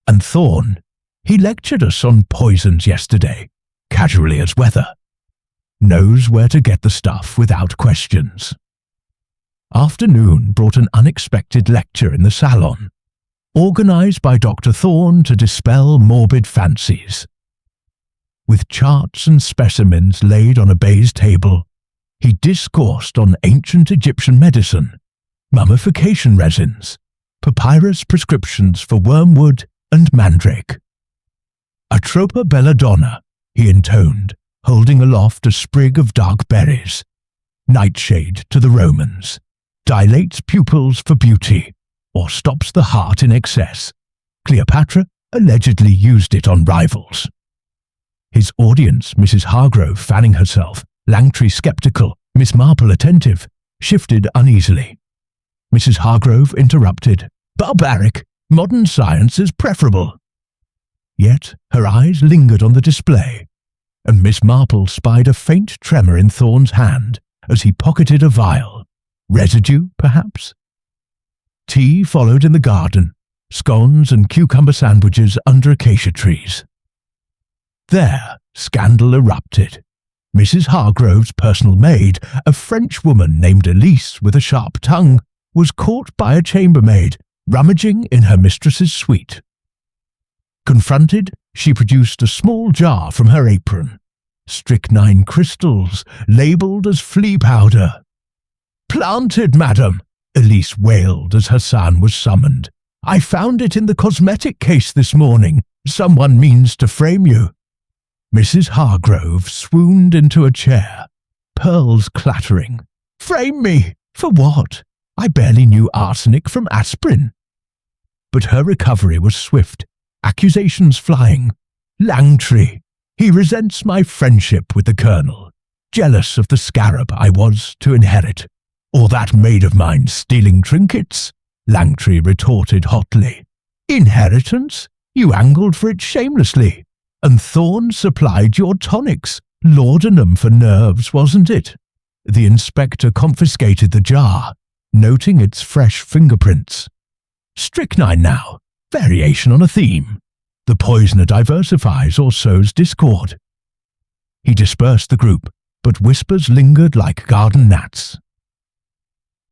"And Thorne, he lectured us on poisons yesterday, casually as weather. Knows where to get the stuff without questions." Afternoon brought an unexpected lecture in the salon, organised by Dr. Thorne to dispel morbid fancies. With charts and specimens laid on a baize table, he discoursed on ancient Egyptian medicine, mummification resins, papyrus prescriptions for wormwood and mandrake. "Atropa belladonna," he intoned, holding aloft a sprig of dark berries. "Nightshade to the Romans. Dilates pupils for beauty, or stops the heart in excess. Cleopatra allegedly used it on rivals." His audience, Mrs. Hargrove fanning herself, Langtry sceptical, Miss Marple attentive, shifted uneasily. Mrs. Hargrove interrupted. "Barbaric! Modern science is preferable." Yet her eyes lingered on the display, and Miss Marple spied a faint tremor in Thorne's hand as he pocketed a vial. Residue, perhaps? Tea followed in the garden, scones and cucumber sandwiches under acacia trees. There, scandal erupted. Mrs. Hargrove's personal maid, a French woman named Elise with a sharp tongue, was caught by a chambermaid rummaging in her mistress's suite. Confronted, she produced a small jar from her apron. Strychnine crystals, labelled as flea powder. "Planted, madam," Elise wailed as Hassan was summoned. "I found it in the cosmetic case this morning. Someone means to frame you." Mrs. Hargrove swooned into a chair, pearls clattering. "Frame me? For what? I barely knew arsenic from aspirin." But her recovery was swift, accusations flying. "Langtry, he resents my friendship with the Colonel, jealous of the scarab I was to inherit. Or that maid of mine stealing trinkets," Langtry retorted hotly. "Inheritance? You angled for it shamelessly. And Thorne supplied your tonics, laudanum for nerves, wasn't it?" The inspector confiscated the jar, noting its fresh fingerprints. "Strychnine now, variation on a theme. The poisoner diversifies or sows discord." He dispersed the group, but whispers lingered like garden gnats.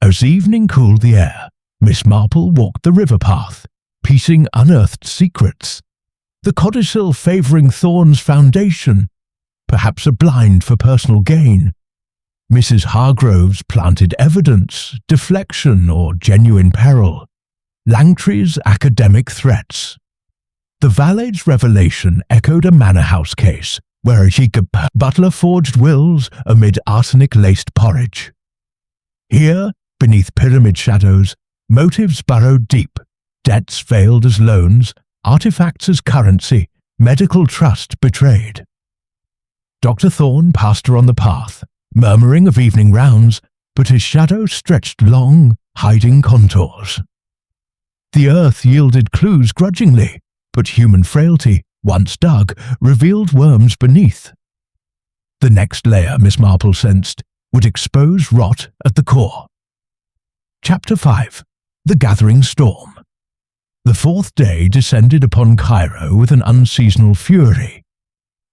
As evening cooled the air, Miss Marple walked the river path, piecing unearthed secrets. The codicil favouring Thorne's foundation, perhaps a blind for personal gain. Mrs. Hargrove's planted evidence, deflection or genuine peril. Langtry's academic threats. The valet's revelation echoed a manor house case where a chic butler forged wills amid arsenic-laced porridge. Here, beneath pyramid shadows, motives burrowed deep, debts veiled as loans, artifacts as currency, medical trust betrayed. Dr. Thorne passed her on the path, murmuring of evening rounds, but his shadow stretched long, hiding contours. The earth yielded clues grudgingly, but human frailty, once dug, revealed worms beneath. The next layer, Miss Marple sensed, would expose rot at the core. Chapter 5. The Gathering Storm. The fourth day descended upon Cairo with an unseasonal fury.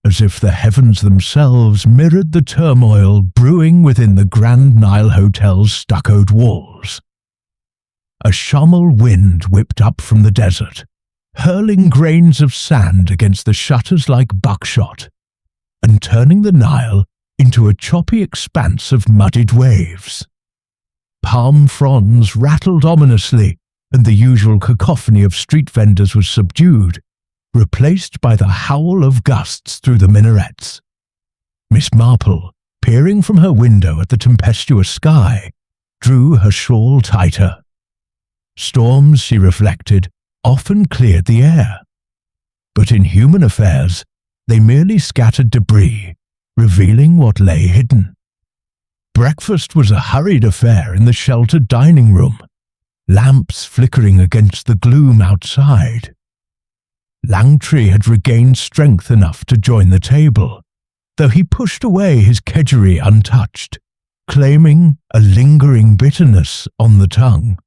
as if the heavens themselves mirrored the turmoil brewing within the Grand Nile Hotel's stuccoed walls. A Shamel wind whipped up from the desert, hurling grains of sand against the shutters like buckshot, and turning the Nile into a choppy expanse of muddied waves. Palm fronds rattled ominously, and the usual cacophony of street vendors was subdued, replaced by the howl of gusts through the minarets. Miss Marple, peering from her window at the tempestuous sky, drew her shawl tighter. Storms, she reflected, often cleared the air. But in human affairs, they merely scattered debris, revealing what lay hidden. Breakfast was a hurried affair in the sheltered dining room, lamps flickering against the gloom outside. Langtry had regained strength enough to join the table, though he pushed away his kedgeree untouched, claiming a lingering bitterness on the tongue.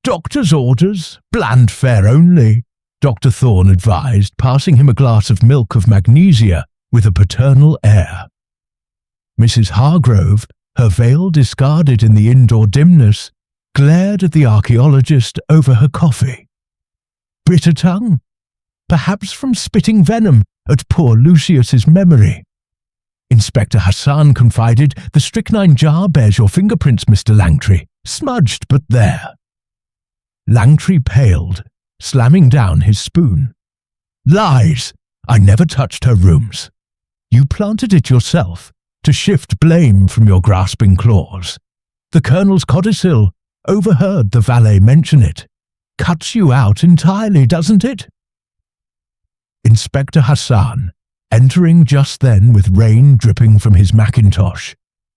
"Doctor's orders, bland fare only," Dr. Thorne advised, passing him a glass of milk of magnesia with a paternal air. Mrs. Hargrove, her veil discarded in the indoor dimness, glared at the archaeologist over her coffee. Bitter tongue? Perhaps from spitting venom at poor Lucius's memory. Inspector Hassan confided, "The strychnine jar bears your fingerprints, Mr. Langtry. Smudged, but there." Langtry paled, slamming down his spoon. "Lies! I never touched her rooms. You planted it yourself, to shift blame from your grasping claws. The Colonel's codicil, overheard the valet mention it. Cuts you out entirely, doesn't it?" Inspector Hassan, entering just then with rain dripping from his mackintosh,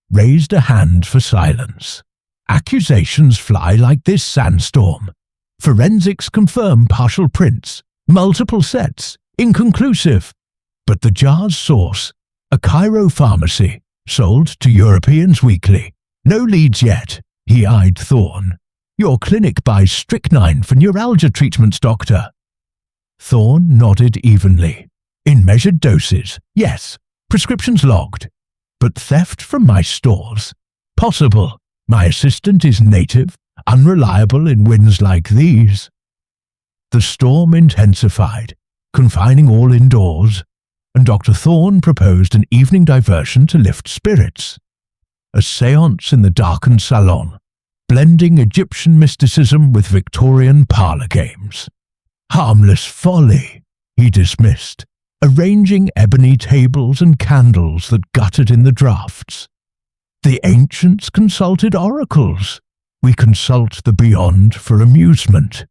raised a hand for silence. "Accusations fly like this sandstorm. Forensics confirm partial prints, multiple sets, inconclusive. But the jar's source, a Cairo pharmacy, sold to Europeans weekly. No leads yet," he eyed Thorne. "Your clinic buys strychnine for neuralgia treatments, Doctor." Thorne nodded evenly. "In measured doses, yes. Prescriptions logged. But theft from my stores? Possible. My assistant is native, unreliable in winds like these." The storm intensified, confining all indoors, and Dr. Thorne proposed an evening diversion to lift spirits. A séance in the darkened salon, blending Egyptian mysticism with Victorian parlour games. "Harmless folly," he dismissed, arranging ebony tables and candles that guttered in the draughts. "The ancients consulted oracles. We consult the beyond for amusement."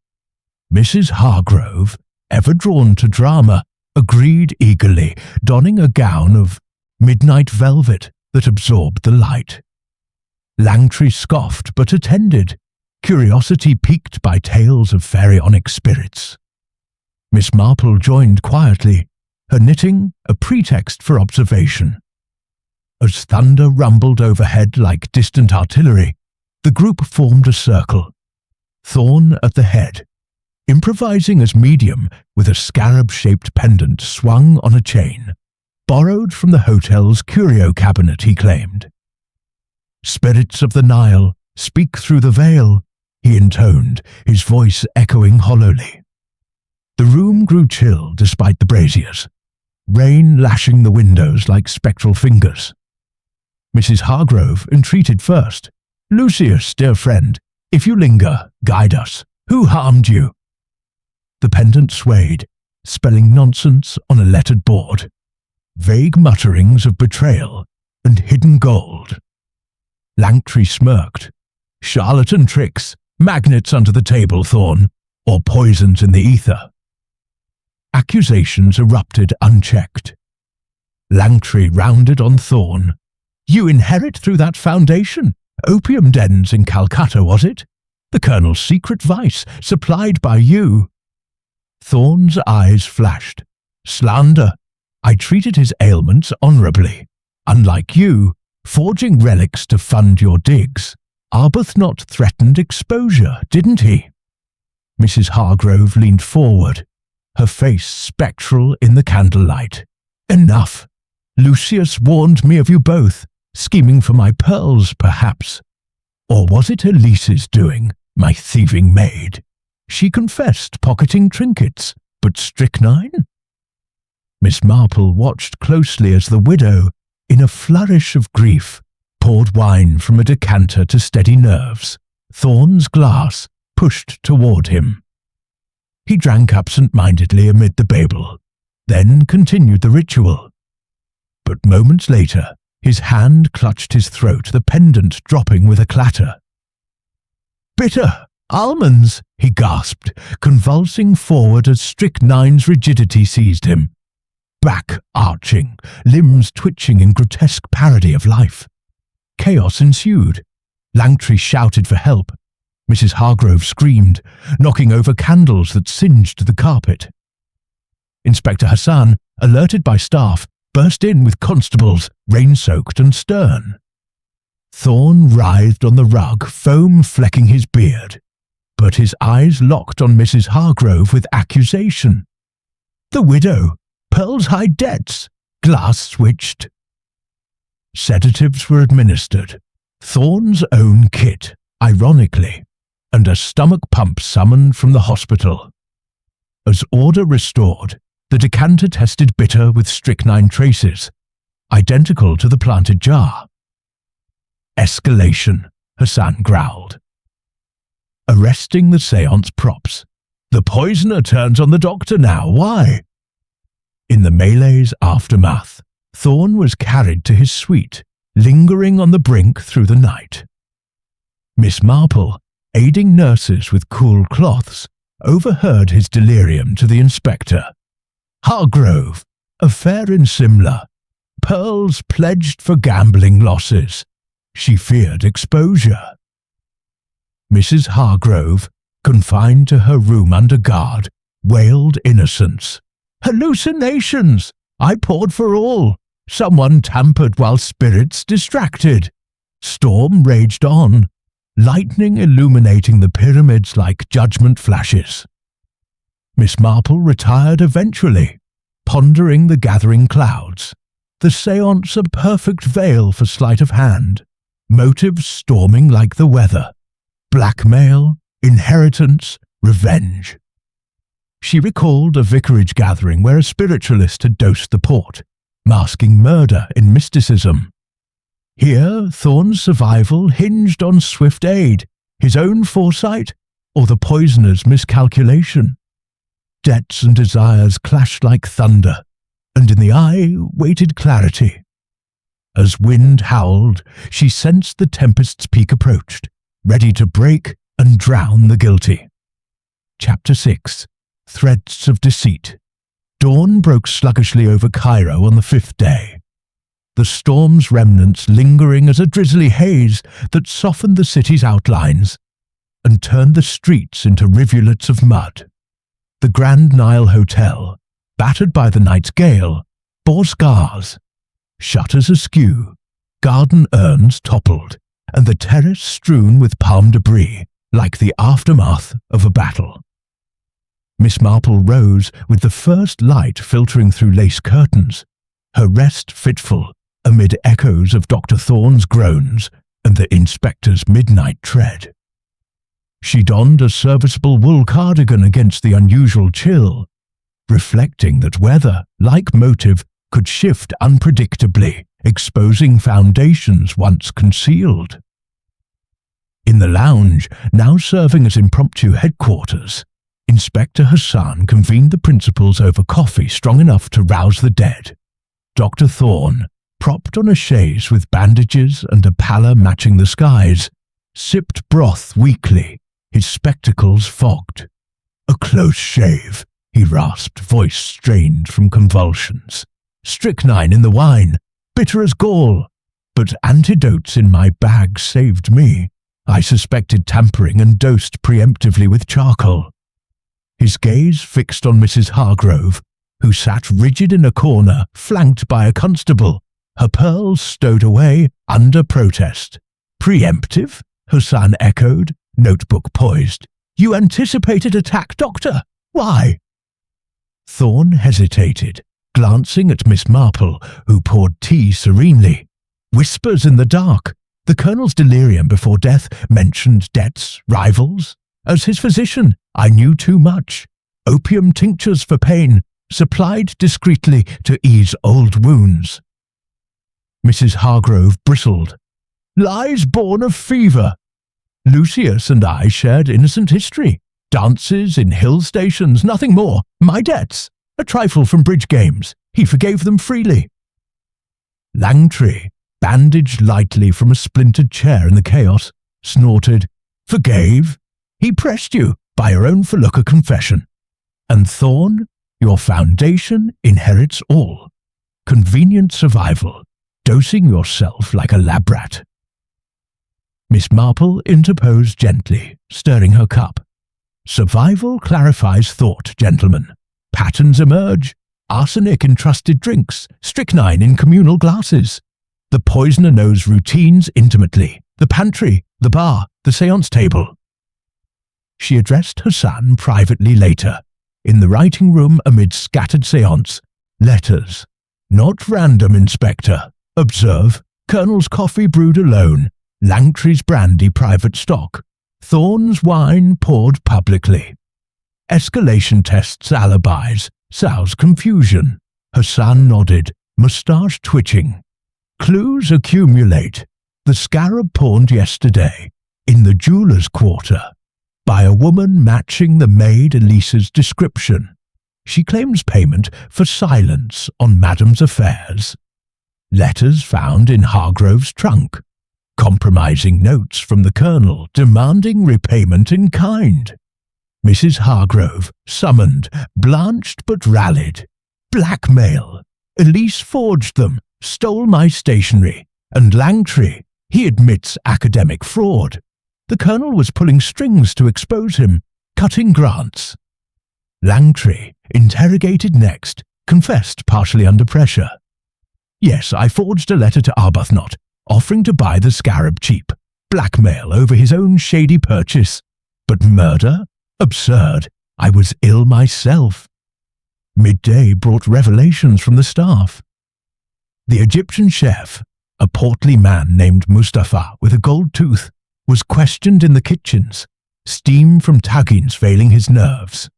Mrs. Hargrove, ever drawn to drama, agreed eagerly, donning a gown of midnight velvet that absorbed the light. Langtry scoffed but attended, curiosity piqued by tales of pharaonic spirits. Miss Marple joined quietly, her knitting a pretext for observation. As thunder rumbled overhead like distant artillery, the group formed a circle, Thorne at the head, improvising as medium with a scarab-shaped pendant swung on a chain, borrowed from the hotel's curio cabinet, he claimed. "Spirits of the Nile, speak through the veil," he intoned, his voice echoing hollowly. The room grew chill despite the braziers, rain lashing the windows like spectral fingers. Mrs. Hargrove entreated first. "Lucius, dear friend, if you linger, guide us. Who harmed you?" The pendant swayed, spelling nonsense on a lettered board. Vague mutterings of betrayal and hidden gold. Langtry smirked. "Charlatan tricks, magnets under the table, Thorne, or poisons in the ether." Accusations erupted unchecked. Langtry rounded on Thorne. "You inherit through that foundation. Opium dens in Calcutta, was it? The Colonel's secret vice, supplied by you." Thorne's eyes flashed. "Slander. I treated his ailments honourably. Unlike you, forging relics to fund your digs. Arbuthnot threatened exposure, didn't he?" Mrs. Hargrove leaned forward, her face spectral in the candlelight. "Enough. Lucius warned me of you both, scheming for my pearls, perhaps. Or was it Elise's doing, my thieving maid? She confessed pocketing trinkets, but strychnine? Miss Marple watched closely as the widow, in a flourish of grief, poured wine from a decanter to steady nerves, Thorne's glass pushed toward him. He drank absent-mindedly amid the babel, then continued the ritual. But moments later, his hand clutched his throat, the pendant dropping with a clatter. "Bitter! Almonds!" he gasped, convulsing forward as strychnine's rigidity seized him. Back arching, limbs twitching in grotesque parody of life. Chaos ensued. Langtry shouted for help. Mrs. Hargrove screamed, knocking over candles that singed the carpet. Inspector Hassan, alerted by staff, burst in with constables, rain-soaked and stern. Thorne writhed on the rug, foam flecking his beard, but his eyes locked on Mrs. Hargrove with accusation. The widow, Pearl's high debts, glass switched. Sedatives were administered, Thorne's own kit, ironically, and a stomach pump summoned from the hospital. As order restored, the decanter tested bitter with strychnine traces, identical to the planted jar. Escalation, Hassan growled. Arresting the seance props. The poisoner turns on the doctor now. Why? In the melee's aftermath, Thorne was carried to his suite, lingering on the brink through the night. Miss Marple, aiding nurses with cool cloths, overheard his delirium to the inspector. Hargrove, affair in Simla. Pearls pledged for gambling losses. She feared exposure. Mrs. Hargrove, confined to her room under guard, wailed innocence. Hallucinations! I poured for all. Someone tampered while spirits distracted. Storm raged on, lightning illuminating the pyramids like judgment flashes. Miss Marple retired eventually, pondering the gathering clouds, the seance a perfect veil for sleight of hand, motives storming like the weather, blackmail, inheritance, revenge. She recalled a vicarage gathering where a spiritualist had dosed the port, masking murder in mysticism. Here, Thorne's survival hinged on swift aid, his own foresight, or the poisoner's miscalculation. Debts and desires clashed like thunder, and in the eye waited clarity. As wind howled, she sensed the tempest's peak approached, ready to break and drown the guilty. Chapter 6. Threads of Deceit. Dawn broke sluggishly over Cairo on the 5th day, the storm's remnants lingering as a drizzly haze that softened the city's outlines and turned the streets into rivulets of mud. The Grand Nile Hotel, battered by the night's gale, bore scars. Shutters askew, garden urns toppled, and the terrace strewn with palm debris like the aftermath of a battle. Miss Marple rose with the first light filtering through lace curtains, her rest fitful amid echoes of Dr. Thorne's groans and the inspector's midnight tread. She donned a serviceable wool cardigan against the unusual chill, reflecting that weather, like motive, could shift unpredictably, exposing foundations once concealed. In the lounge, now serving as impromptu headquarters, Inspector Hassan convened the principals over coffee strong enough to rouse the dead. Dr. Thorne, propped on a chaise with bandages and a pallor matching the skies, sipped broth weakly, his spectacles fogged. A close shave, he rasped, voice strained from convulsions. Strychnine in the wine, bitter as gall, but antidotes in my bag saved me. I suspected tampering and dosed preemptively with charcoal. His gaze fixed on Mrs. Hargrove, who sat rigid in a corner, flanked by a constable, her pearls stowed away under protest. Preemptive? Hassan echoed, notebook poised. You anticipated attack, Doctor. Why? Thorne hesitated, glancing at Miss Marple, who poured tea serenely. Whispers in the dark. The Colonel's delirium before death mentioned debts, rivals. As his physician, I knew too much. Opium tinctures for pain, supplied discreetly to ease old wounds. Mrs. Hargrove bristled. Lies born of fever. Lucius and I shared innocent history. Dances in hill stations, nothing more. My debts. A trifle from bridge games. He forgave them freely. Langtry, bandaged lightly from a splintered chair in the chaos, snorted. Forgave? He pressed you by your own felucca confession. And Thorn, your foundation inherits all. Convenient survival, dosing yourself like a lab rat. Miss Marple interposed gently, stirring her cup. Survival clarifies thought, gentlemen. Patterns emerge. Arsenic in trusted drinks, strychnine in communal glasses. The poisoner knows routines intimately. The pantry, the bar, the séance table. She addressed Hassan privately later, in the writing room amid scattered séance. Letters. Not random, Inspector. Observe, Colonel's coffee brewed alone. Langtry's brandy private stock. Thorn's wine poured publicly. Escalation tests alibis. Sal's confusion. Hassan nodded, moustache twitching. Clues accumulate. The scarab pawned yesterday, in the jeweller's quarter, by a woman matching the maid Elisa's description. She claims payment for silence on Madame's affairs. Letters found in Hargrove's trunk. Compromising notes from the Colonel demanding repayment in kind. Mrs. Hargrove, summoned, blanched but rallied. Blackmail. Elise forged them, stole my stationery, and Langtry, he admits academic fraud. The Colonel was pulling strings to expose him, cutting grants. Langtry, interrogated next, confessed partially under pressure. Yes, I forged a letter to Arbuthnot, offering to buy the scarab cheap. Blackmail over his own shady purchase. But murder? Absurd. I was ill myself. Midday brought revelations from the staff. The Egyptian chef, a portly man named Mustafa with a gold tooth, was questioned in the kitchens, steam from tagines failing his nerves.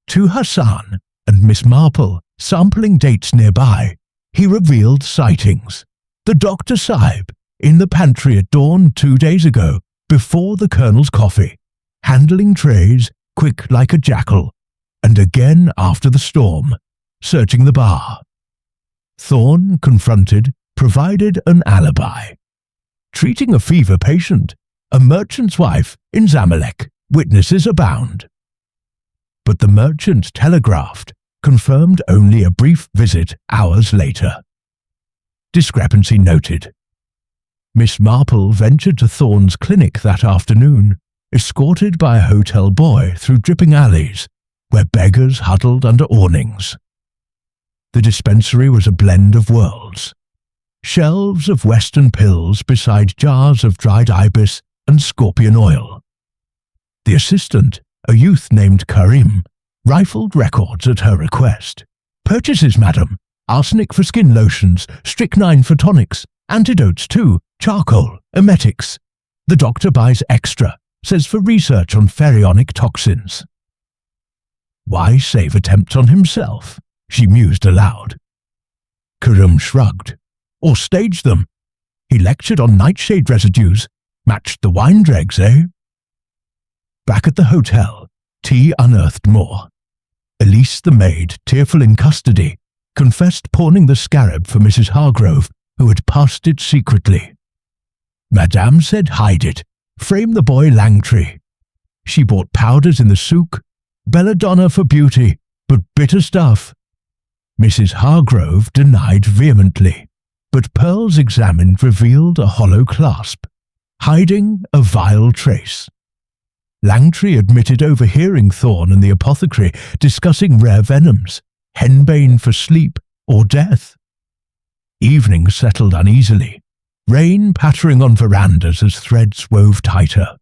To Hassan and Miss Marple, sampling dates nearby, he revealed sightings. The Dr. Sahib, in the pantry at dawn 2 days ago, before the Colonel's coffee, handling trays, quick like a jackal, and again after the storm, searching the bar. Thorn, confronted, provided an alibi. Treating a fever patient, a merchant's wife in Zamalek, witnesses abound. But the merchant telegraphed, confirmed only a brief visit hours later. Discrepancy noted. Miss Marple ventured to Thorn's clinic that afternoon, escorted by a hotel boy through dripping alleys, where beggars huddled under awnings. The dispensary was a blend of worlds. Shelves of Western pills beside jars of dried ibis and scorpion oil. The assistant, a youth named Karim, rifled records at her request. Purchases, madam. Arsenic for skin lotions, strychnine for tonics, antidotes too, charcoal, emetics. The doctor buys extra, says for research on pherionic toxins. Why save attempts on himself? She mused aloud. Karim shrugged. Or staged them. He lectured on nightshade residues, matched the wine dregs, eh? Back at the hotel, T unearthed more. Elise the maid, tearful in custody, confessed pawning the scarab for Mrs. Hargrove, who had passed it secretly. Madame said hide it, frame the boy Langtry. She bought powders in the souk, belladonna for beauty, but bitter stuff. Mrs. Hargrove denied vehemently, but pearls examined revealed a hollow clasp, hiding a vile trace. Langtry admitted overhearing Thorn and the apothecary discussing rare venoms, henbane for sleep or death. Evening settled uneasily, rain pattering on verandas as threads wove tighter.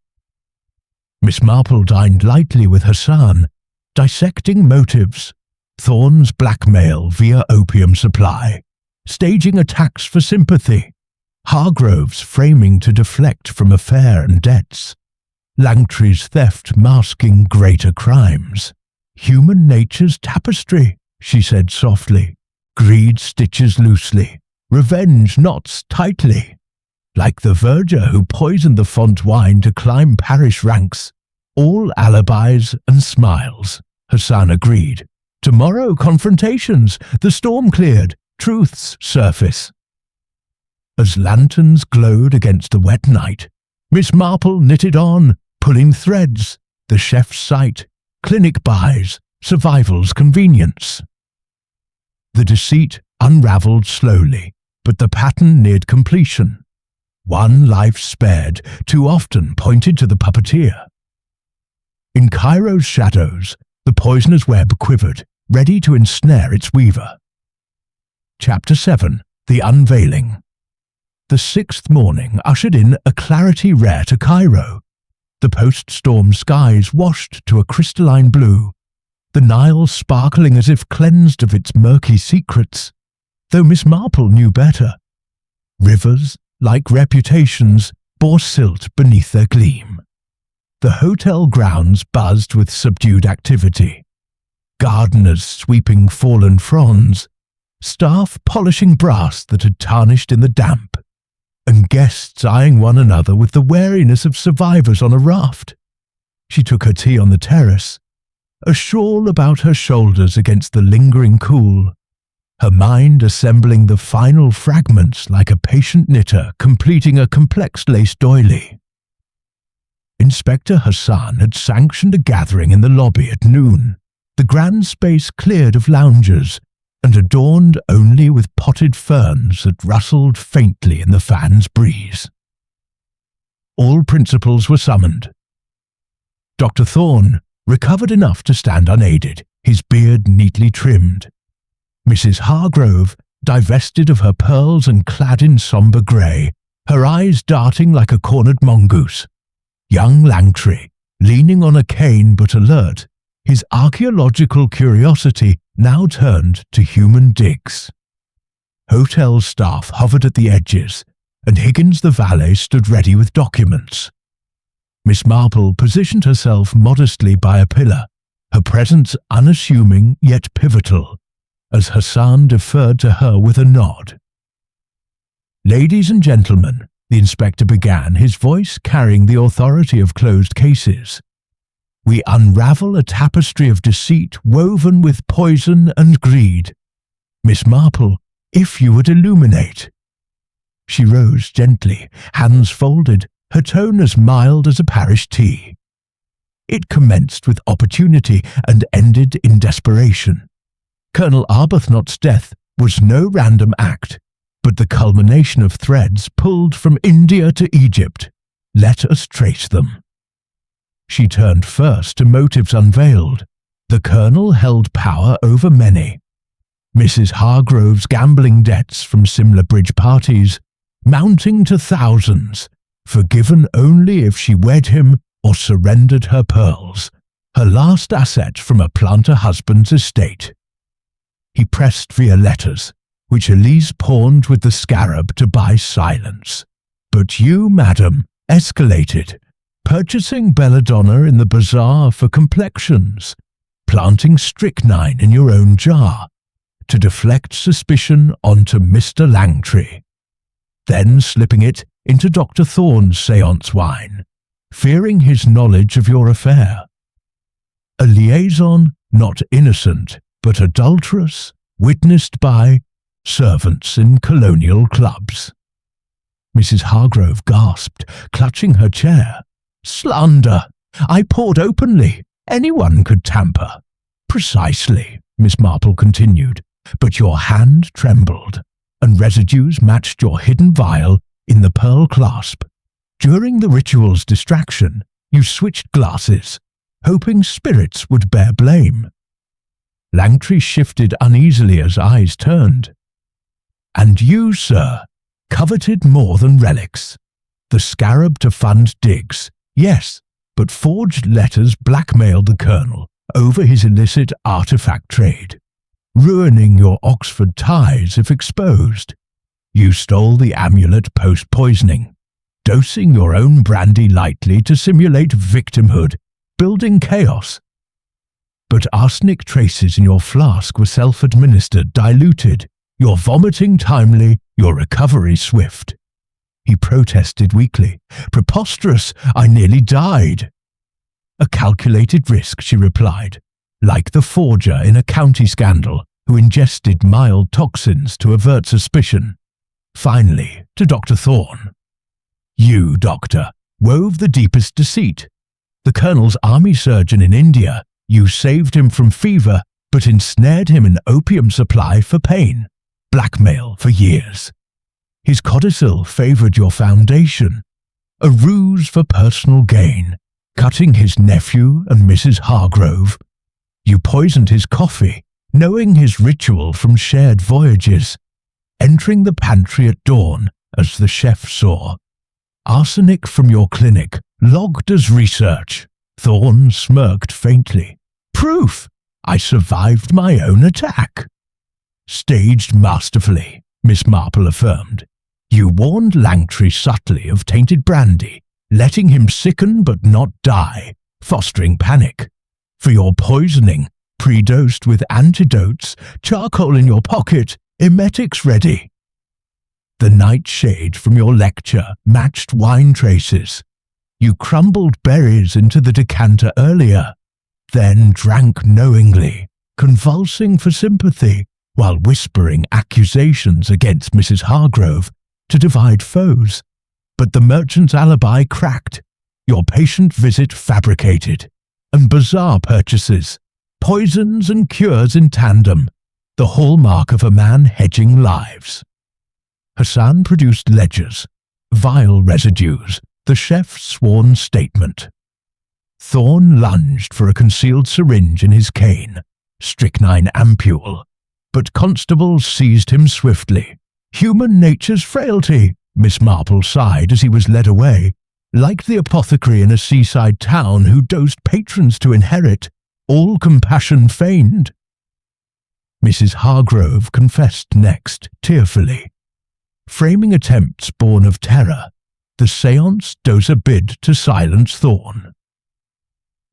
Miss Marple dined lightly with Hassan, dissecting motives, Thorne's blackmail via opium supply, staging attacks for sympathy, Hargrove's framing to deflect from affair and debts, Langtry's theft masking greater crimes. Human nature's tapestry, she said softly. Greed stitches loosely, revenge knots tightly. Like the verger who poisoned the font wine to climb parish ranks. All alibis and smiles, Hassan agreed. Tomorrow confrontations, the storm cleared, truths surface. As lanterns glowed against the wet night, Miss Marple knitted on, pulling threads, the chef's sight, clinic buys, survival's convenience. The deceit unravelled slowly, but the pattern neared completion. One life spared, too often pointed to the puppeteer. In Cairo's shadows, the poisoner's web quivered, ready to ensnare its weaver. Chapter 7. The Unveiling. The 6th morning ushered in a clarity rare to Cairo. The post-storm skies washed to a crystalline blue, the Nile sparkling as if cleansed of its murky secrets, though Miss Marple knew better. Rivers, like reputations, bore silt beneath their gleam. The hotel grounds buzzed with subdued activity. Gardeners sweeping fallen fronds, staff polishing brass that had tarnished in the damp, and guests eyeing one another with the wariness of survivors on a raft. She took her tea on the terrace, a shawl about her shoulders against the lingering cool, her mind assembling the final fragments like a patient knitter completing a complex lace doily. Inspector Hassan had sanctioned a gathering in the lobby at noon, the grand space cleared of loungers and adorned only with potted ferns that rustled faintly in the fan's breeze. All principals were summoned. Dr. Thorne recovered enough to stand unaided, his beard neatly trimmed. Mrs. Hargrove, divested of her pearls and clad in sombre grey, her eyes darting like a cornered mongoose. Young Langtry, leaning on a cane but alert, his archaeological curiosity now turned to human digs. Hotel staff hovered at the edges, and Higgins the valet stood ready with documents. Miss Marple positioned herself modestly by a pillar, her presence unassuming yet pivotal, as Hassan deferred to her with a nod. "Ladies and gentlemen," the inspector began, his voice carrying the authority of closed cases, "we unravel a tapestry of deceit woven with poison and greed. Miss Marple, if you would illuminate." She rose gently, hands folded, her tone as mild as a parish tea. It commenced with opportunity and ended in desperation. Colonel Arbuthnot's death was no random act, but the culmination of threads pulled from India to Egypt. Let us trace them. She turned first to motives unveiled. The colonel held power over many. Mrs. Hargrove's gambling debts from Simla Bridge parties, mounting to thousands, forgiven only if she wed him or surrendered her pearls, her last asset from a planter husband's estate. He pressed via letters, which Elise pawned with the scarab to buy silence. But you, madam, escalated, purchasing belladonna in the bazaar for complexions, planting strychnine in your own jar, to deflect suspicion onto Mr. Langtry, then slipping it into Dr. Thorne's seance wine, fearing his knowledge of your affair. A liaison not innocent, but adulterous, witnessed by servants in colonial clubs. Mrs. Hargrove gasped, clutching her chair. "Slander! I poured openly. Anyone could tamper." "Precisely," Miss Marple continued, "but your hand trembled, and residues matched your hidden vial in the pearl clasp. During the ritual's distraction, you switched glasses, hoping spirits would bear blame." Langtry shifted uneasily as eyes turned. "And you, sir, coveted more than relics. The scarab to fund digs, yes, but forged letters blackmailed the colonel over his illicit artifact trade. ruining your Oxford ties if exposed. You stole the amulet post-poisoning, dosing your own brandy lightly to simulate victimhood, building chaos. But arsenic traces in your flask were self-administered, diluted, your vomiting timely, your recovery swift. He protested weakly. Preposterous, I nearly died. A calculated risk, she replied, like the forger in a county scandal who ingested mild toxins to avert suspicion. Finally, to Dr. Thorne. You, doctor, wove the deepest deceit. The Colonel's army surgeon in India, you saved him from fever, but ensnared him in opium supply for pain, blackmail for years. His codicil favoured your foundation, a ruse for personal gain, cutting his nephew and Mrs. Hargrove. You poisoned his coffee, knowing his ritual from shared voyages, entering the pantry at dawn, as the chef saw. Arsenic from your clinic, logged as research. Thorne smirked faintly. Proof! I survived my own attack. Staged masterfully, Miss Marple affirmed. You warned Langtry subtly of tainted brandy, letting him sicken but not die, fostering panic. For your poisoning, pre-dosed with antidotes, charcoal in your pocket, emetics ready. The nightshade from your lecture matched wine traces. You crumbled berries into the decanter earlier, then drank knowingly, convulsing for sympathy, while whispering accusations against Mrs. Hargrove to divide foes. But the merchant's alibi cracked, your patient visit fabricated, and bizarre purchases, poisons and cures in tandem, the hallmark of a man hedging lives. Hassan produced ledgers, vile residues, the chef's sworn statement. Thorne lunged for a concealed syringe in his cane, strychnine ampule, but constables seized him swiftly. Human nature's frailty, Miss Marple sighed as he was led away, like the apothecary in a seaside town who dosed patrons to inherit, all compassion feigned. Mrs. Hargrove confessed next, tearfully. Framing attempts born of terror, the séance dose a bid to silence Thorne.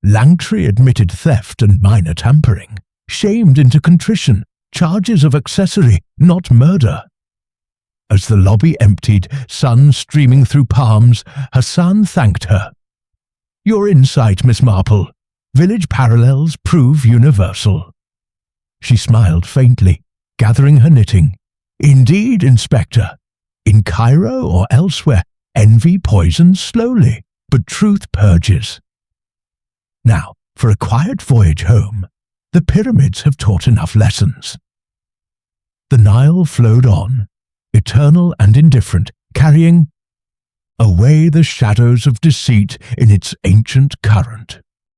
Langtry admitted theft and minor tampering, shamed into contrition, charges of accessory, not murder. As the lobby emptied, sun streaming through palms, Hassan thanked her. Your insight, Miss Marple. Village parallels prove universal. She smiled faintly, gathering her knitting. Indeed, Inspector. In Cairo or elsewhere, envy poisons slowly, but truth purges. Now, for a quiet voyage home, the pyramids have taught enough lessons. The Nile flowed on, eternal and indifferent, carrying away the shadows of deceit in its ancient current.